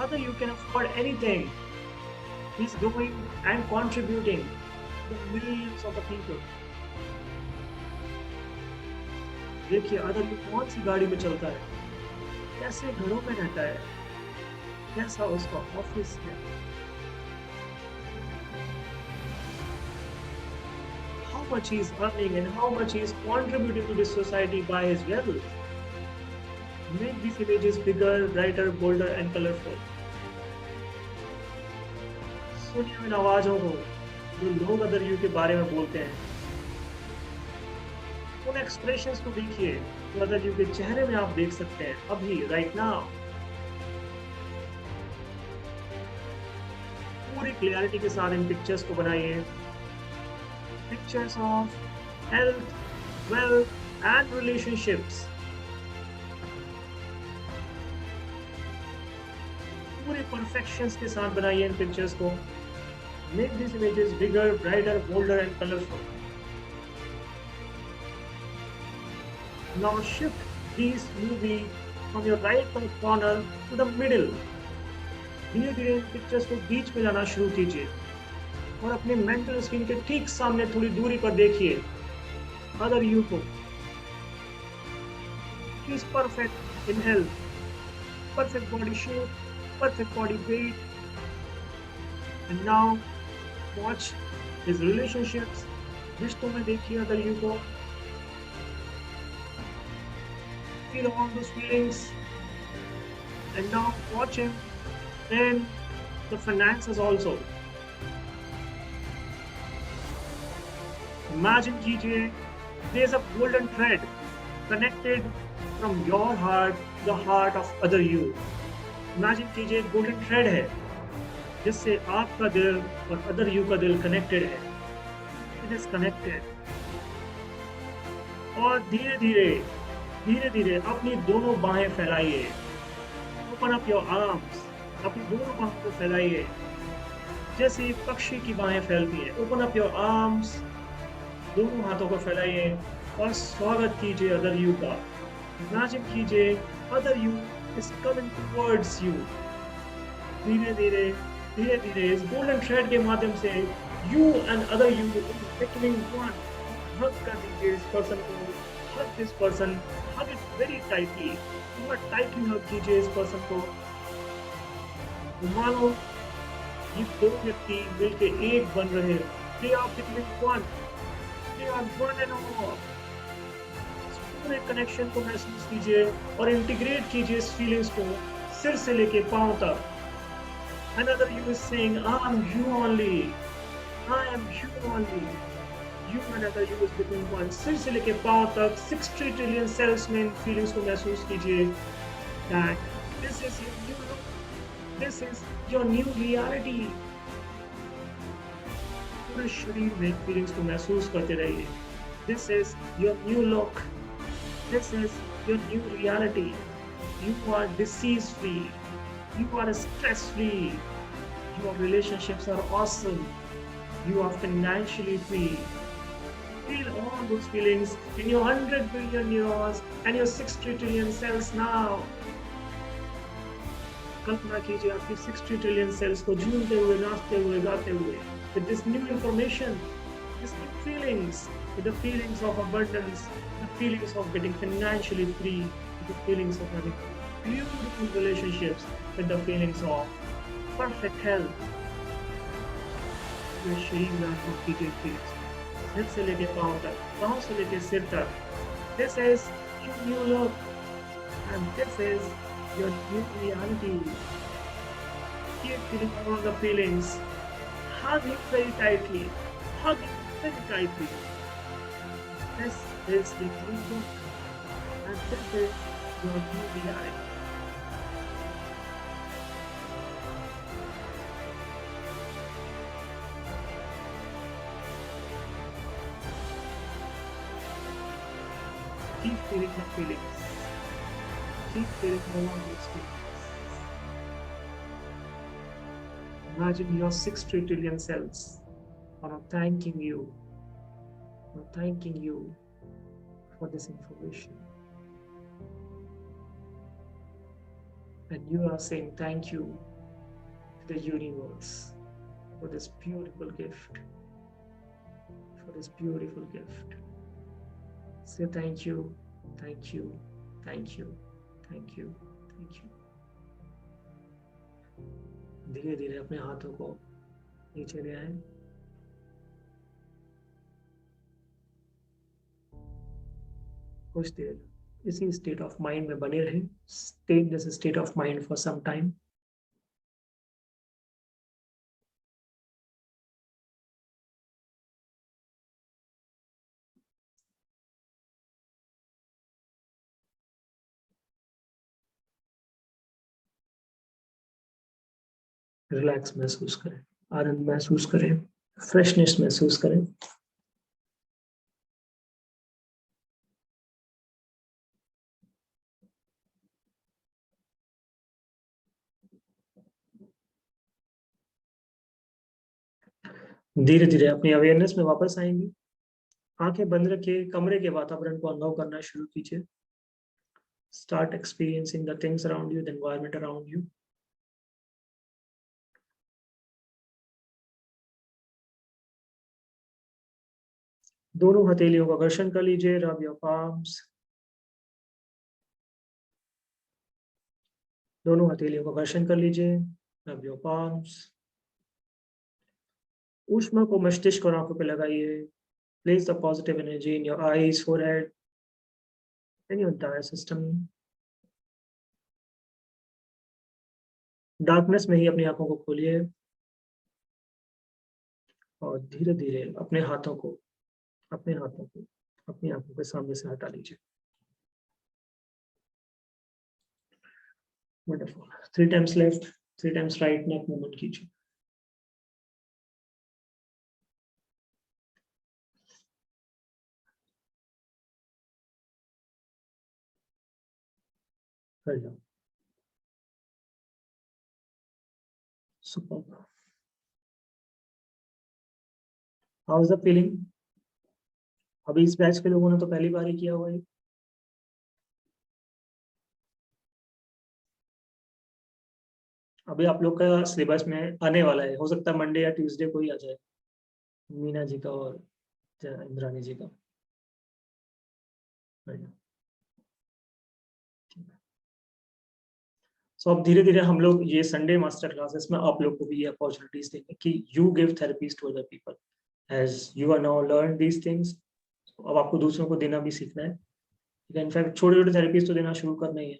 Speaker 1: Other you can afford anything. He's going and contributing to millions of the people. देखिए अदर यू कौन सी गाड़ी में चलता है, कैसे घरों में रहता है, कैसा उसका ऑफिस है, how much he is earning and how much he is contributing to this society by his wealth. Make these images bigger, brighter, bolder and colorful. सुनिए इन आवाजों को जो लोग अदर यू के बारे में बोलते हैं. उन एक्सप्रेशंस को देखिए जो अदर यू के चेहरे में आप देख सकते हैं अभी राइट नाउ. पूरी क्लियरिटी के साथ इन पिक्चर्स को बनाइए. Pictures of health, wealth and relationships. पूरे परफेक्शंस के साथ बनाइए इन पिक्चर्स को. Make these images bigger, brighter, bolder and colorful. Now shift these movie from your right corner to the middle. धीरे धीरे इन पिक्चर्स को बीच में लाना शुरू कीजिए और अपने मेंटल स्क्रीन के ठीक सामने थोड़ी दूरी पर देखिए अदर यू को. He is perfect in health, perfect body shape, perfect body weight. And now watch his relationships. रिश्तों में देखिए अदर यू को. Feel all those feelings. And now watch him in the finances also. Imagine कीजिए there's a golden thread connected from your heart to the heart of other you. Imagine कीजिए golden thread है जिससे आपका दिल और अदर यू का दिल कनेक्टेड है. It is connected. और धीरे धीरे अपनी दोनों बाहें फैलाइए. Open up your arms. अपनी दोनों बाहों को फैलाइए जैसे एक पक्षी की बाहें फैलती हैं. Open up your arms. दोनों हाथों को फैलाइए और स्वागत कीजिए अदर यू का. इमेजिन कीजिए other you is coming towards you. धीरे धीरे इस गोल्डन थ्रेड के माध्यम से you and other you becoming one. Hug कर दीजिए इस पर्सन को. Hug this person. Hug it very tightly. बहुत टाइटली हग कीजिए इस पर्सन को. मानो ये दो व्यक्ति मिलके एक बन रहे हैं. They are becoming one. They are one and all. पूरे कनेक्शन को महसूस कीजिए और इंटीग्रेट कीजिए इस फीलिंग्स को सिर से लेके पांव तक. Another you is saying, I am you only. I am you only. You and other you is between one. सिर से लेके पांव तक 60 trillion cells में इन feelings को महसूस कीजिए. That this is your new look. This is your new reality. पूरे शरीर में feelings को महसूस करते रहिए. This is your new look. This is your new reality. You are disease free. You are stress free. Your relationships are awesome. You are financially free. Feel all those feelings in your 100 billion neurons and your 60 trillion cells now. कल्पना कीजिए आपकी 60 trillion cells को झूमते हुए, नाचते हुए, गाते हुए. With this new information, these new feelings, with the feelings of abundance, the feelings of getting financially free, with the feelings of having beautiful relationships, with the feelings of perfect health. your शरीर में आपको कीजिए फील्स सिर से लेके पाँव तक, पाँव से लेके सिर तक. This is your new look and this is your new reality. Keep feeling all the feelings. Hug it very tightly. Hug it very tightly. This is the new look and this is your new reality. feeling the feelings. Keep feeling along with feelings. Imagine your 6 trillion cells are thanking you for this information. And you are saying thank you to the universe for this beautiful gift. For this beautiful gift. Say thank you, thank you, thank you, thank you, thank you. धीरे धीरे अपने हाथों को नीचे ले आए. कुछ देर इसी स्टेट ऑफ माइंड में बने रहें. Stay in this state of mind for some time. Relax महसूस करें, आनंद महसूस करें, फ्रेशनेस महसूस करें. धीरे धीरे अपनी अवेयरनेस में वापस आएंगे. आंखें बंद रखिए, कमरे के वातावरण को अनुभव करना शुरू कीजिए. Start experiencing the things around you, the environment around you. दोनों हथेलियों का घर्षण कर लीजिए. Rub your palms. दोनों हथेलियों का घर्षण कर लीजिए. Rub your palms. ऊष्मा को मस्तिष्क और आंखों पे लगाइए. Place the positive energy in your eyes, forehead, and your entire system. Darkness में ही अपनी आंखों को खोलिए और धीरे धीरे अपने हाथों को अपनी आंखों के सामने से हटा लीजिए. Wonderful. 3 times left, 3 times right, neck movement कीजिए. कर लो. Superb. How is the feeling? अभी इस बैच के लोगों ने तो पहली बार ही किया हुआ है. अभी आप लोग का सिलेबस में आने वाला है. हो सकता है मंडे या ट्यूसडे को ही आ जाए. मीना जी का और इंद्रानी जी का. सो अब धीरे धीरे हम लोग ये संडे मास्टर क्लासेस में आप लोग को भी ये अपॉर्चुनिटीज देंगे कि you give therapies to other people as you are now learn these things. अब आपको दूसरों को देना भी सीखना है. इनफैक्ट छोटे छोटे थेरेपीज तो देना शुरू करना ही है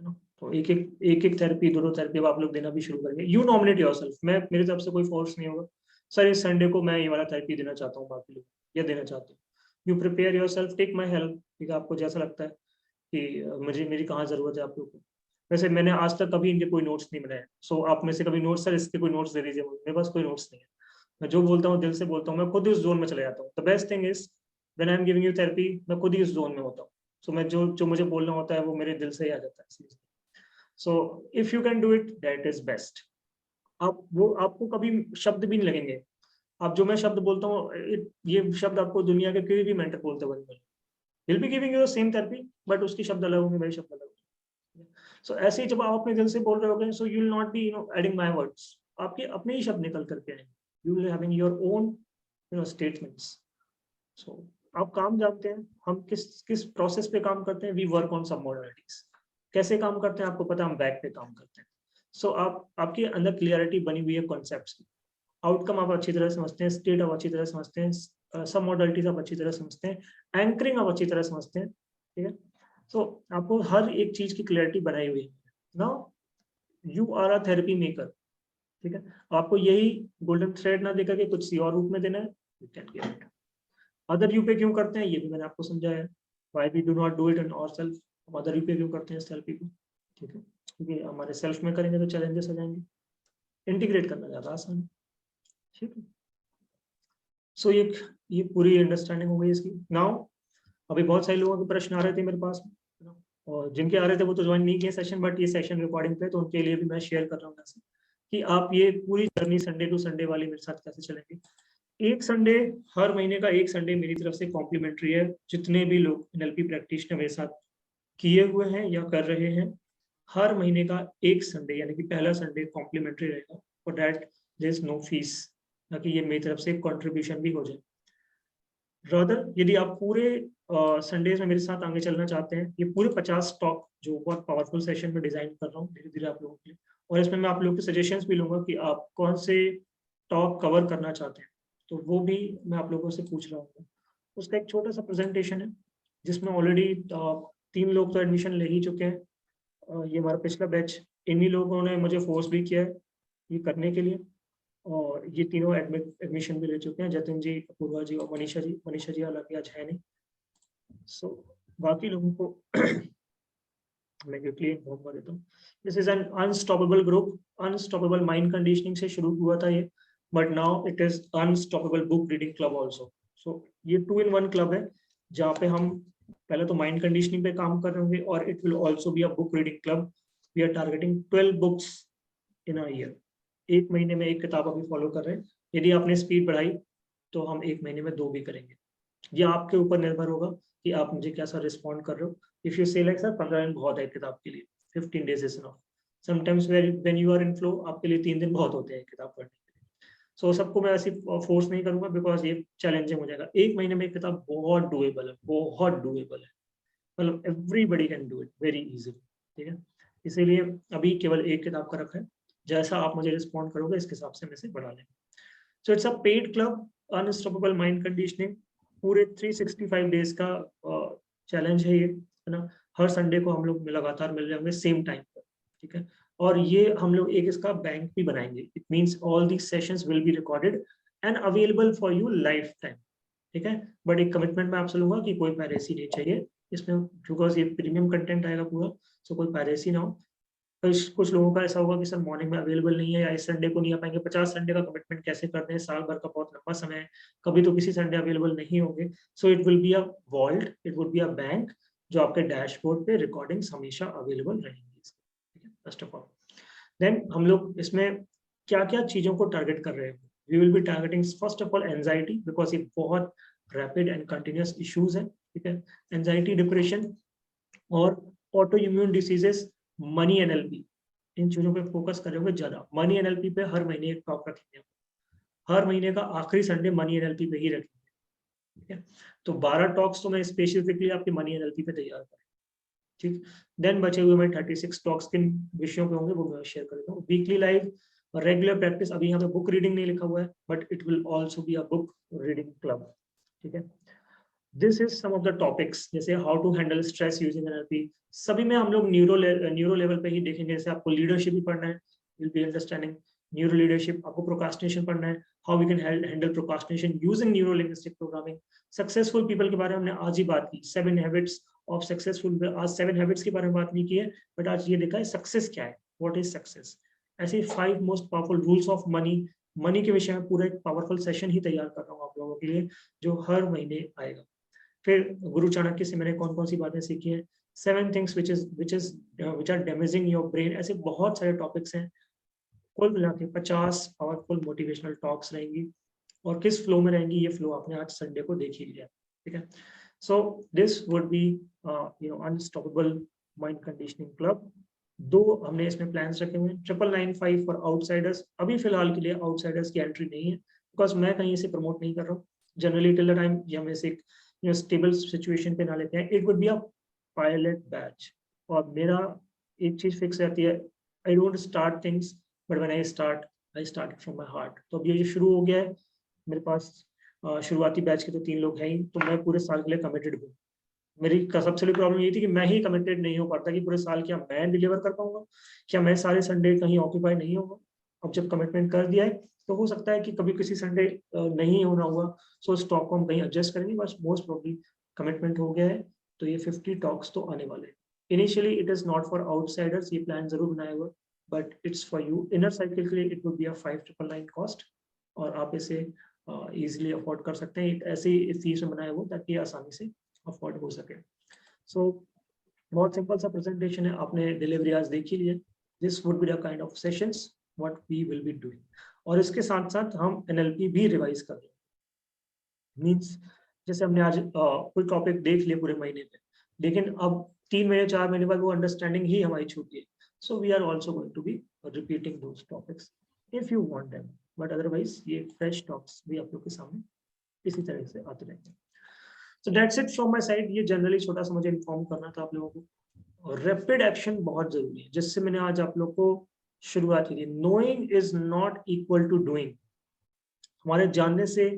Speaker 1: ना. तो एक एक थेरेपी, 2 थेरेपी अब आप लोग देना भी शुरू करेंगे. You nominate yourself. मैं मेरी तरफ से कोई फोर्स नहीं होगा. सर इस संडे को मैं ये वाला थेरेपी देना चाहता हूँ, बाकी लोग ये देना चाहते हो. You prepare yourself, take my help. ठीक है, आपको जैसा लगता है कि मेरी कहाँ जरूरत है आप लोग को. वैसे मैंने आज तक कभी इनके कोई नोट्स नहीं बनाए. सो आप में से कभी नोट्स, सर इसके कोई नोट्स दे दीजिए. मेरे पास कोई नोट्स नहीं है. मैं जो बोलता हूँ दिल से बोलता हूँ. मैं खुद उस जोन में चले जाता हूँ. The best thing is when I am giving you therapy, मैं खुद ही उस जोन में होता हूँ. सो मैं जो मुझे बोलना होता है वो मेरे दिल से ही आ जाता है. So if you can do it, that is best. आपको कभी शब्द भी नहीं लगेंगे. आप जो मैं शब्द बोलता हूँ, ये शब्द आपको दुनिया के कोई भी मेंटर बोलते हुए will be giving you the same therapy, but उसकी शब्द अलग होंगे, मेरे शब्द अलग होंगे. सो ऐसे ही जब आप अपने दिल से बोल रहे होगे, so you will not be adding my words. आपके अपने ही शब्द निकल करके आएंगे. You will having your own statements. So आप काम जानते हैं हम किस प्रोसेस पे काम करते हैं. वी वर्क ऑन सब मॉडलिटीज. कैसे काम करते हैं आपको पता है, हम बैक पे काम करते हैं. सो आपके अंदर क्लियरिटी बनी हुई है कॉन्सेप्ट्स की. आउटकम आप अच्छी तरह समझते हैं, स्टेट आप अच्छी तरह समझते हैं, सब मॉडलिटीज आप अच्छी तरह समझते हैं, एंकरिंग आप अच्छी तरह समझते हैं. ठीक है, तो आपको हर एक चीज की क्लियरिटी बनाई हुई है. Now you are a therapy maker. ठीक है, आपको यही गोल्डन थ्रेड ना देकर के कुछ और रूप में देना है. You can give it. Other you pay क्यों करते हैं ये भी मैंने आपको समझाया. Why we do not do it in ourselves. हम अदर यू पे क्यों करते हैं इस थेरेपी को. ठीक है, क्योंकि हमारे सेल्फ में करेंगे तो चैलेंजेस आ जाएंगे. इंटीग्रेट करना ज्यादा आसान है. ठीक है, सो ये पूरी अंडरस्टैंडिंग हो गई इसकी. नाउ अभी बहुत सारे लोगों के प्रश्न आ रहे थे मेरे पास है ना, और जिनके आ रहे थे वो तो ज्वाइन नहीं किए सेशन, बट ये सेशन रिकॉर्डिंग पे, तो उनके लिए भी मैं शेयर कर रहा हूँ ऐसे कि आप ये पूरी जर्नी संडे टू संडे वाली मेरे साथ कैसे चलेंगे। एक संडे, हर महीने का एक संडे मेरी तरफ से कॉम्प्लीमेंट्री है। जितने भी लोग एनएलपी प्रैक्टिशनर मेरे साथ किए हुए हैं या कर रहे हैं, हर महीने का एक संडे यानी कि पहला संडे कॉम्प्लीमेंट्री रहेगा। For that there is no fees, ताकि ये मेरी तरफ से कंट्रीब्यूशन भी हो जाए। रादर यदि आप पूरे संडेज में मेरे साथ आगे चलना चाहते हैं, ये पूरे 50 टॉक जो बहुत पावरफुल सेशन में डिजाइन कर रहा हूँ धीरे धीरे आप लोगों के लिए, और इसमें मैं आप लोगों के सजेशंस भी लूंगा कि आप कौन से टॉक कवर करना चाहते हैं, तो वो भी मैं आप लोगों से पूछ रहा हूँ। उसका एक छोटा सा प्रेजेंटेशन है जिसमें ऑलरेडी 3 लोग तो एडमिशन ले ही चुके हैं। ये हमारा पिछला बैच, इन्हीं लोगों ने मुझे फोर्स भी किया है ये करने के लिए, और ये तीनों एडमिशन भी ले चुके हैं, जतिन जी, अपूर्वा जी और मनीषा जी। मनीषा जी हालांकि आज है नहीं। सो बाकी लोगों को मैं क्विकली इन्फॉर्म कर देता हूँ। This is an unstoppable group. Unstoppable mind conditioning से शुरू हुआ था ये, but now it is unstoppable book reading club also. So ये 2-in-1 क्लब है जहाँ पे हम पहले तो माइंड कंडीशनिंग पे काम कर रहे होंगे, और it will also be a book reading club. We are targeting 12 books in a year. एक महीने में एक किताब अभी फॉलो कर रहे हैं। यदि आपने स्पीड बढ़ाई तो हम एक महीने में 2 भी करेंगे। ये आपके ऊपर निर्भर होगा कि आप मुझे कैसा रिस्पॉन्ड कर रहे हो। If you say like sir 15 दिन बहुत है किताब के लिए, 15 days is enough. Sometimes when you are in flow, आपके लिए 3 दिन बहुत होते हैं किताब पढ़ने के लिए। सो सबको मैं ऐसी फोर्स नहीं करूंगा, बिकॉज ये चैलेंजिंग हो जाएगा। एक महीने में एक किताब बहुत डुएबल है, बहुत डुएबल है, मतलब everybody can do it very easily, ठीक है। इसीलिए अभी केवल एक किताब का रखा है, जैसा आप मुझे रिस्पॉन्ड करोगे इसके हिसाब से मैं से बढ़ा लेंगे। सो it's a paid club, unstoppable mind conditioning. पूरे 365 डेज का चैलेंज है ये, है ना। हर संडे को हम लोग लगातार मिल जाएंगे सेम टाइम पर, ठीक है। और ये हम लोग एक इसका बैंक भी बनाएंगे। It means all the sessions will be recorded and available for you life time, ठीक है। बट एक कमिटमेंट मैं आपसे लूंगा कि कोई पायरेसी नहीं चाहिए इसमें, बिकॉज ये प्रीमियम कंटेंट आएगा पूरा। सो कोई पायरेसी ना हो। कुछ लोगों का ऐसा होगा कि सर मॉर्निंग में अवेलेबल नहीं है या इस संडे को नहीं आ पाएंगे। 50 संडे का कमिटमेंट कैसे करते हैं, साल भर का बहुत लंबा समय है, कभी तो किसी संडे अवेलेबल नहीं होंगे। So it will be a vault, it would be a bank, जो आपके डैशबोर्ड पे रिकॉर्डिंग्स हमेशा अवेलेबल रहेंगी, ठीक है। फर्स्ट ऑफ ऑल देन हम लोग इसमें क्या क्या चीजों को टारगेट कर रहे हैं। We will be targeting first of all anxiety, because ये बहुत रैपिड एंड कंटिन्यूस इश्यूज है, ठीक है। एंजाइटी, डिप्रेशन और auto immune diseases, money NLP, इन चीजों पे फोकस करेंगे ज्यादा। मनी एनएलपी पे हर महीने एक टॉक रखेंगे, हर महीने का आखिरी संडे मनी एनएलपी पे ही रखेंगे, ठीक है। तो 12 टॉक्स तो मैं स्पेसिफिकली आपके मनी एनएलपी पे तैयार करूँ, ठीक। देन बचे हुए मैं 36 टॉक्स किन विषयों पे होंगे वो मैं शेयर कर देता हूँ। वीकली लाइव और रेगुलर प्रैक्टिस, अभी यहाँ पे बुक रीडिंग नहीं लिखा हुआ है, but it will also be a book reading club, ठीक है। This is some of the topics, जैसे how to handle stress using NLP. सभी में हम लोग न्यूरो लेवल पे ही देखेंगे। जैसे आपको लीडरशिप भी पढ़ना है, will be understanding neuro leadership. आपको प्रोक्रास्टिनेशन पढ़ना है, how we can handle procrastination using neuro linguistic programming. Successful people के बारे में हमने आज ही बात की, 7 हैबिट्स ऑफ सक्सेसफुल। आज 7 हैबिट्स के बारे में बात नहीं की है, बट आज ये देखा है सक्सेस क्या है, व्हाट इज सक्सेस। ऐसे 5 most powerful rules of money, money के विषय में पूरा एक पावरफुल सेशन ही तैयार कर रहा हूँ आप लोगों के लिए, जो हर महीने आएगा। फिर गुरु चाणक्य से मैंने कौन कौन सी बातें सीखी हैं, 7 things which are damaging your brain. ऐसे बहुत सारे टॉपिक्स हैं। कुल मिला के 50 पावरफुल मोटिवेशनल टॉक्स रहेंगी, और किस फ्लो में रहेंगी ये फ्लो आपने आज संडे को देख ही लिया, ठीक है। So this would be unstoppable mind conditioning club. 2 हमने इसमें प्लान्स रखे हुए हैं। 9995 फॉर आउटसाइडर्स। अभी फिलहाल के लिए आउटसाइडर्स की एंट्री नहीं है, बिकॉज मैं कहीं से प्रमोट नहीं कर रहा हूँ। जनरली टिल द टाइम ये हमें से स्टेबल सिचुएशन पे ना लेते हैं, it would be a pilot batch. और मेरा एक चीज फिक्स रहती है, I don't start things, but when I start from my heart. तो अब ये जो शुरू हो गया है मेरे पास, शुरुआती बैच के तो 3 लोग हैं ही, तो मैं पूरे साल के लिए कमिटेड हूँ। मेरी सबसे बड़ी प्रॉब्लम ये थी कि मैं ही कमिटेड नहीं हो पाता कि पूरे साल क्या मैं डिलीवर कर पाऊंगा, क्या मैं सारे संडे कहीं ऑक्यूपाई नहीं होगा। अब जब कमिटमेंट कर दिया है तो हो सकता है कि कभी किसी संडे नहीं होना हुआ, सो स्टॉक को हम कहीं एडजस्ट करेंगे, बस मोस्ट प्रोबेबली कमिटमेंट हो गया है। तो ये 50 टॉक्स तो आने वाले हैं। Initially it is not for outsiders, ये प्लान जरूर बनाया हुआ, but it's for you. Inner cycle के लिए it would be a 5999 cost, और आप इसे इजीली अफोर्ड कर सकते हैं। ऐसे ही फीस में बनाया हुआ ताकि आसानी से अफोर्ड हो सके। सो बहुत सिंपल सा प्रेजेंटेशन है, आपने डिलीवरी आज देख ही लिया। This would be the kind of sessions what we will be doing, और इसके साथ साथ हम NLP भी रिवाइज कर रहे हैं। मीन्स जैसे हमने आज कोई टॉपिक देख लिए पूरे महीने में, लेकिन अब 3 महीने 4 महीने बाद वो अंडरस्टैंडिंग ही हमारी छूट गई। So we are also going to be repeating those topics if you want them, but otherwise ये फ्रेश टॉक्स भी आप लोग के सामने इसी तरह से आते रहेंगे। So that's it from my side. ये जनरली छोटा सा मुझे इन्फॉर्म करना था आप लोगों को। और रैपिड एक्शन बहुत जरूरी है, जिससे मैंने आज आप लोग को शुरुआत की थी। Knowing is not equal to doing. हमारे जानने से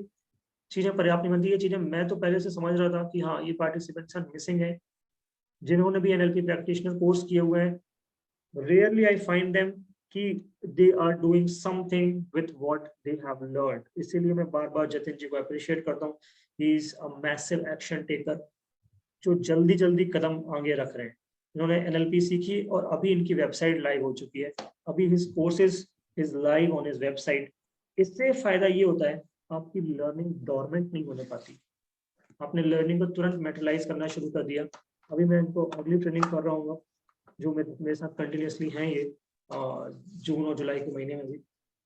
Speaker 1: चीजें पर्याप्त नहीं बनती। ये चीजें मैं तो पहले से समझ रहा था कि हाँ ये पार्टिसिपेंट्स मिसिंग है। जिन्होंने भी NLP प्रैक्टिशनर कोर्स किए हुए हैं, रेयरली आई फाइंड देम कि they are doing something with what they have learned. इसीलिए मैं बार बार जतिन जी को अप्रिशिएट करता हूँ। He is a massive action taker, जो जल्दी जल्दी कदम आगे रख रहे हैं। इन्होंने NLP सीखी और अभी इनकी वेबसाइट लाइव हो चुकी है। अभी his courses is live on his website. इससे फायदा ये होता है, आपकी लर्निंग डोरमेंट नहीं होने पाती। आपने लर्निंग को तुरंत मेटलाइज करना शुरू कर दिया। अभी मैं इनको अगली ट्रेनिंग कर रहा हूँ, जो मेरे साथ कंटिन्यूसली हैं ये जून और जुलाई के महीने में भी।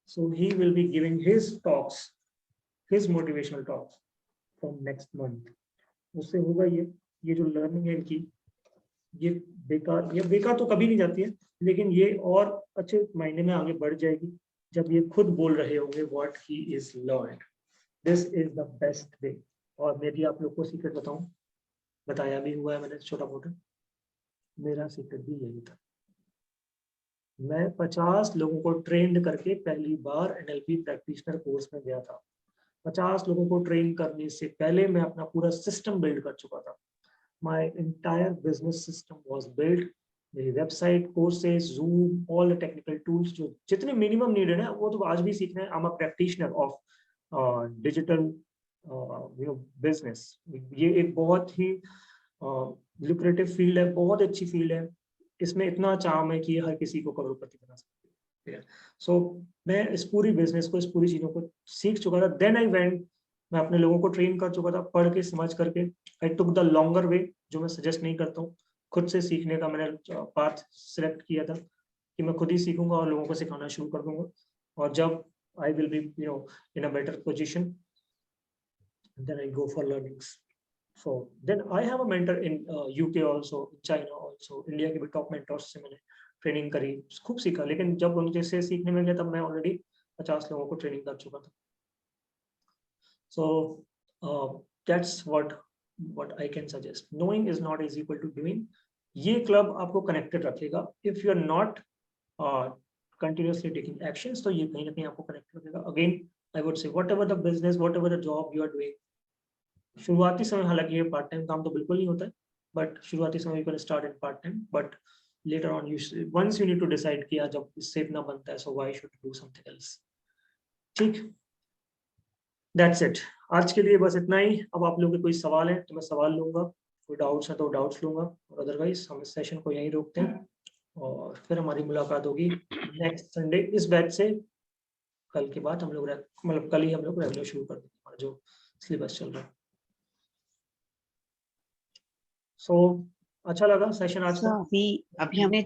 Speaker 1: So he will be giving his talks, his motivational talks from next month. उससे होगा ये जो लर्निंग है इनकी, ये बेकार तो कभी नहीं जाती है, लेकिन ये और अच्छे मायने में आगे बढ़ जाएगी जब ये खुद बोल रहे होंगे what he is learned. This is the best way. और मैं भी आप लोग को सीक्रेट बताऊं, बताया भी हुआ है मैंने छोटा मोटा। मेरा सीक्रेट भी यही था। मैं 50 लोगों को ट्रेंड करके पहली बार NLP प्रैक्टिशनर कोर्स में गया था। 50 लोगों को ट्रेन करने से पहले मैं अपना पूरा सिस्टम बिल्ड कर चुका था। My entire business system was built. मेरी website, courses, zoom, all the technical tools जो जितने मिनिमम नीडेड है वो तो आज भी सीखना है। I am a practitioner of digital business. ये एक बहुत ही लुक्रेटिव फील्ड है, बहुत अच्छी फील्ड है। इसमें इतना चार्म है कि हर किसी को करोड़पति बना सकती है। सो मैं इस पूरी बिजनेस को, इस पूरी चीजों को सीख चुका था। देन आई वेंट, मैं अपने लोगों को ट्रेन कर चुका था, पढ़ के समझ करके। आई टुक द लॉन्गर वे, जो मैं सजेस्ट नहीं करता हूँ। खुद से सीखने का मैंने पाथ सिलेक्ट किया था कि मैं खुद ही सीखूंगा और लोगों को सिखाना शुरू कर दूंगा। और जब I will be in a better position, then I go for learnings. So then I have a mentor in UK also, China also, India के भी टॉप मेंटर्स से मैंने ट्रेनिंग करी, खूब सीखा। लेकिन जब उनके से सीखने में गया तब मैं ऑलरेडी 50 लोगों को ट्रेनिंग कर चुका था। So that's what I can suggest. Knowing is not is equal to doing. ये क्लब आपको कनेक्टेड रखेगा। If you are not continuously taking actions, तो ये कहीं ना कहीं आपको कनेक्ट रखेगा। Again, I would say whatever the business, whatever the job you are doing, शुरुआती समय, हालांकि ये पार्ट टाइम काम तो बिल्कुल नहीं होता है, बट शुरुआती समय you can start in part time, but later on once you need to decide कि जब इससे इतना बनता है, so why should do something else. ठीक, दैट्स इट। आज के लिए बस इतना ही। अब आप लोगों के कोई सवाल है तो मैं सवाल लूंगा, कोई डाउट्स है तो डाउट्स लूंगा, और अदरवाइज हम इस सेशन को यहीं रोकते हैं और फिर हमारी मुलाकात होगी नेक्स्ट संडे इस बैच से। कल के बाद हम लोग मतलब कल ही हम लोग रेगुलर शुरू कर देंगे हमारा जो सिलेबस चल रहा है। सो अच्छा लगा सेशन आज का।
Speaker 4: अभी हमने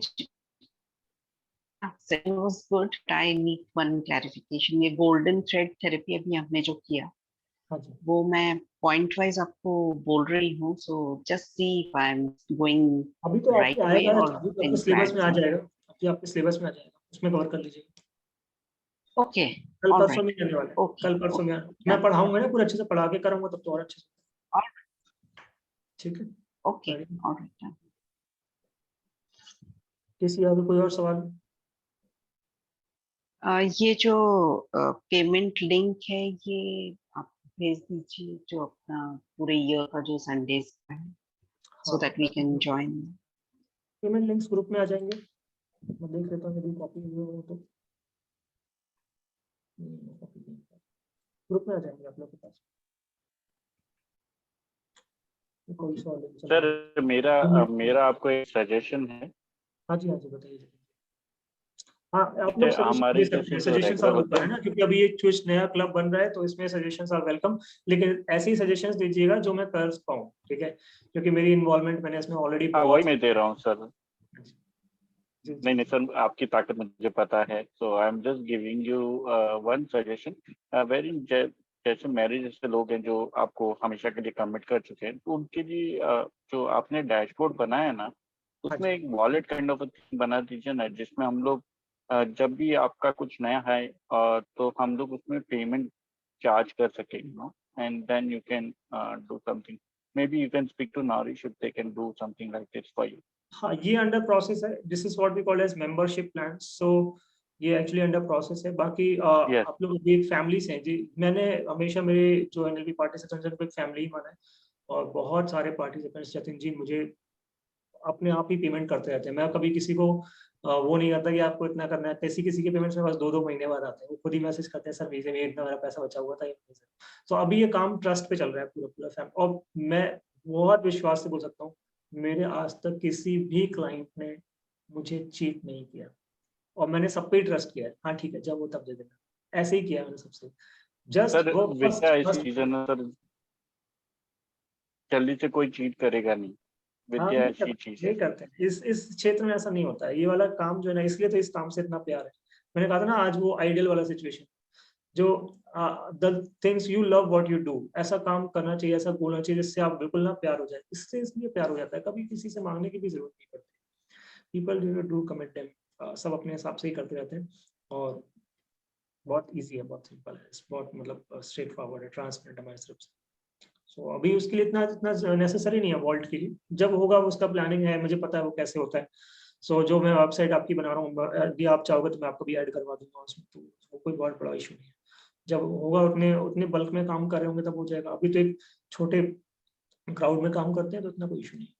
Speaker 4: session was good. I need one clarification. ये गोल्डन थ्रेड थेरेपी अभी हमने जो किया,
Speaker 1: हाँ जी,
Speaker 4: वो मैं पॉइंट वाइज आपको बोल रही हूँ। So just see if I am going
Speaker 1: अभी तो
Speaker 4: राइट
Speaker 1: आपके
Speaker 4: वे
Speaker 1: आएगा,
Speaker 4: और
Speaker 1: आपके सिलेबस में आ जाएगा। अभी आपके सिलेबस में आ जाएगा, उसमें कवर कर लीजिए।
Speaker 4: ओके,
Speaker 1: कल परसों में आने वाला है।
Speaker 4: Okay,
Speaker 1: कल परसों में
Speaker 4: okay,
Speaker 1: मैं पढ़ाऊंगा ना, पूरा अच्छे से पढ़ा के करूंगा तब तो और अच्छे से। ठीक है,
Speaker 4: ओके, ऑलराइट।
Speaker 1: किसी और कोई और सवाल?
Speaker 4: ये जो पेमेंट लिंक है, ये आप भेज दीजिए, जो अपना पूरे ईयर का जो संडेज का है, so that we can join.
Speaker 1: Payment links group में आ जाएंगे। मैं देख लेता हूँ यदि कॉपी हो तो ग्रुप में आ जाएंगे आप लोग के पास। कोई सवाल नहीं चल रहा है।
Speaker 2: सर मेरा आपको एक सजेशन है।
Speaker 1: हाँ जी बताइए। हाँ आप लोग
Speaker 2: हमारे
Speaker 1: सजेशन
Speaker 2: जैसे जो
Speaker 1: सजेशंस आर
Speaker 2: रेगुलर
Speaker 1: ओपन है ना, क्योंकि अभी एक कुछ नया क्लब बन रहा है तो इसमें सजेशंस आर वेलकम, लेकिन ऐसे ही सजेशंस दीजिएगा जो मैं कर पाऊँ, ठीक है, क्योंकि मेरी इन्वॉल्वमेंट मैंने इसमें ऑलरेडी
Speaker 2: हाँ वही मैं दे रहा हूँ सर।
Speaker 1: जी
Speaker 2: नहीं नहीं सर, आपकी ताकत मुझे पता है, so I am just giving you one suggestion. Very जैसे मेरे जैसे लोग हैं जो आपको हमेशा के लिए कमिट कर चुके हैं, तो उनके लिए जो आपने डैशबोर्ड बनाया है ना, उसमें एक वॉलेट काइंड ऑफ थिंग बना दीजिए ना, जिसमें हम लोग जब भी आपका कुछ नया है तो हम लोग उसमें पेमेंट चार्ज कर सकें, you know, and then you can do something, maybe you can speak to nourish if they can do something like this for you.
Speaker 1: हाँ ये अंडर प्रोसेस है, this is what we call as membership plan, so ये एक्चुअली अंडर प्रोसेस है। बाकी
Speaker 2: Yes.
Speaker 1: आप लोग भी एक फैमिलीज हैं जी, मैंने हमेशा मेरे जो एनएलपी पार्टिसिपेंट्स हैं उनको एक फैमिली ही माना है, और बहुत सारे पार्टिसिपेंट्स जतिन जी मुझे अपने आप ही पेमेंट करते रहते हैं। मैं कभी किसी को वो नहीं करता कि आपको इतना करना है, किसी किसी के पेमेंट्स में बस 2-2 महीने बाद आते हैं, वो खुद ही मैसेज करते हैं, सर वीजे में इतना मेरा पैसा बचा हुआ था ये। तो अभी ये काम ट्रस्ट पे चल रहा है पूरा पूरा फैम, और मैं बहुत विश्वास से बोल सकता हूँ मेरे आज तक किसी भी क्लाइंट ने मुझे चीट नहीं किया, और मैंने सब पे ट्रस्ट किया है। हाँ ठीक है, जब वो तब दे देना, ऐसे ही किया है मैंने सबसे। जस्ट
Speaker 2: सर
Speaker 1: वो
Speaker 2: विद्या ऐसी
Speaker 1: फर्स्ट
Speaker 2: चीज है ना सर, जल्दी से कोई चीट करेगा नहीं,
Speaker 1: हाँ
Speaker 2: विद्या ऐसी चीज है।
Speaker 1: नहीं करते हैं। इस क्षेत्र में ऐसा नहीं होता है, ये वाला काम जो है ना, इसलिए तो इस काम से इतना प्यार है। मैंने कहा था ना आज वो आइडियल वाला सिचुएशन, जो the things you love what you do, ऐसा काम करना चाहिए, ऐसा बोलना चाहिए जिससे आप बिल्कुल ना प्यार हो जाए। इससे इसलिए प्यार हो जाता है, कभी किसी से मांगने की भी जरूरत नहीं पड़ती। पीपल डू कमिट देम, सब अपने हिसाब से ही करते रहते हैं, और बहुत इजी है, बहुत सिंपल है, बहुत मतलब स्ट्रेट फॉरवर्ड है, ट्रांसपेरेंट हमारी तरफ से। सो अभी उसके लिए इतना इतना नेसेसरी नहीं है वॉल्ट के लिए, जब होगा उसका प्लानिंग है, मुझे पता है वो कैसे होता है। सो जो मैं वेबसाइट आपकी बना रहा हूँ, यदि आप चाहोगे तो मैं आपको भी ऐड करवा दूंगा उसमें, तो वो कोई बहुत बड़ा इशू नहीं है। जब होगा उतने उतने बल्क में काम कर रहे होंगे तब हो जाएगा, अभी तो एक छोटे क्राउड में काम करते हैं तो इतना कोई इशू नहीं है।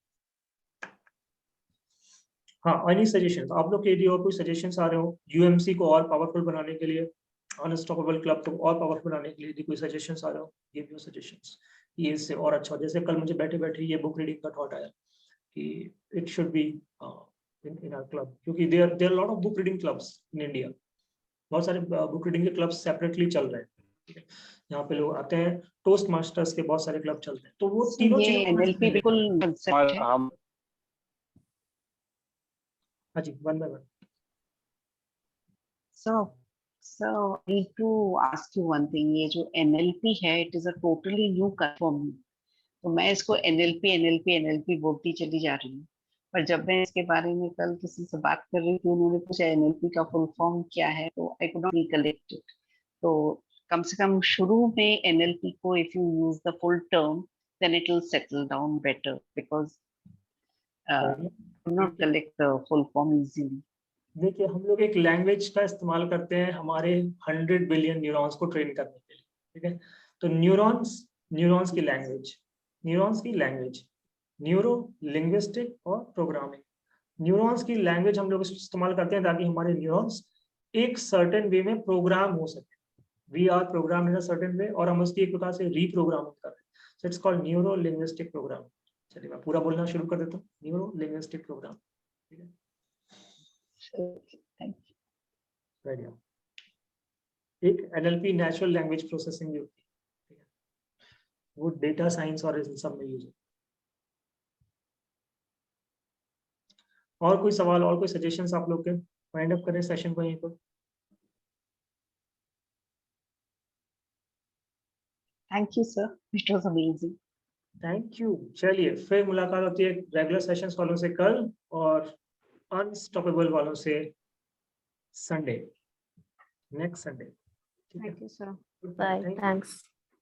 Speaker 1: हाँ, एनी सजेशन आप लोग के यदि और कोई सजेशंस आ रहे हो यूएमसी को और पावरफुल बनाने के लिए, अनस्टॉपेबल क्लब को और पावरफुल बनाने के लिए, यदि कोई सजेशंस आ रहे हो, गिव योर सजेशंस, ये इससे और अच्छा हो। जैसे कल मुझे बैठे बैठे ये बुक रीडिंग का थॉट आया कि it should be in our club, क्योंकि there lot of book reading clubs in India, बहुत सारे बुक रीडिंग के क्लब्स सेपरेटली चल रहे हैं, ठीक है, यहाँ पे लोग आते हैं, टोस्ट मास्टर्स के बहुत सारे क्लब चलते हैं, तो वो तीनों
Speaker 4: ये
Speaker 1: चीजों
Speaker 4: एनएलपी बिल्कुल कंसेप्ट है।
Speaker 2: हम
Speaker 1: हाँ जी, one by one.
Speaker 4: So I need to ask you one thing, ये जो NLP है, it is a totally new concept for me. तो मैं इसको NLP बोलती चली जा रही हूँ, पर जब मैं इसके बारे में कल किसी से बात कर रही थी, उन्होंने पूछा NLP का फुल फॉर्म क्या है, तो I could not recollect it. तो कम से कम शुरू में NLP को if you use the full term, then it will settle down better, because not collect the full form easily.
Speaker 1: देखिए हम लोग एक लैंग्वेज का इस्तेमाल करते हैं हमारे 100 बिलियन न्यूरॉन्स को ट्रेन करने के लिए, ठीक है, तो न्यूरॉन्स की लैंग्वेज न्यूरो लिंग्विस्टिक और प्रोग्रामिंग, न्यूरॉन्स की लैंग्वेज हम लोग इस्तेमाल करते हैं ताकि हमारे न्यूरॉन्स एक सर्टेन वे में प्रोग्राम हो सके, we are program in a certain way, और हम उसकी एक प्रकार से रीप्रोग्रामिंग कर रहे हैं, so it's called neuro linguistic program. चलिए मैं पूरा बोलना शुरू कर देता हूँ, न्यूरो लिंग्विस्टिक प्रोग्राम, ठीक है।
Speaker 4: Thank you.
Speaker 1: बढ़िया। एक एनएलपी नेचुरल लैंग्वेज प्रोसेसिंग भी होती है, ठीक है, वो डेटा साइंस और इन सब में यूज है। और कोई सवाल और कोई सजेशंस आप लोग के, वाइंड अप करें सेशन को यहीं पर।
Speaker 4: Thank you, sir. It was amazing.
Speaker 1: Thank you. चलिए फिर मुलाकात होती है रेगुलर सेशंस वालों से कल, और अनस्टॉपेबल वालों से Sunday, next Sunday.
Speaker 7: Thank you, sir.
Speaker 3: Bye. Thanks.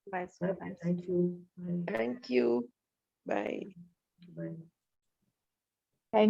Speaker 7: Bye, sir. Thanks.
Speaker 1: Thank you.
Speaker 8: Thank you. Bye.
Speaker 1: Bye.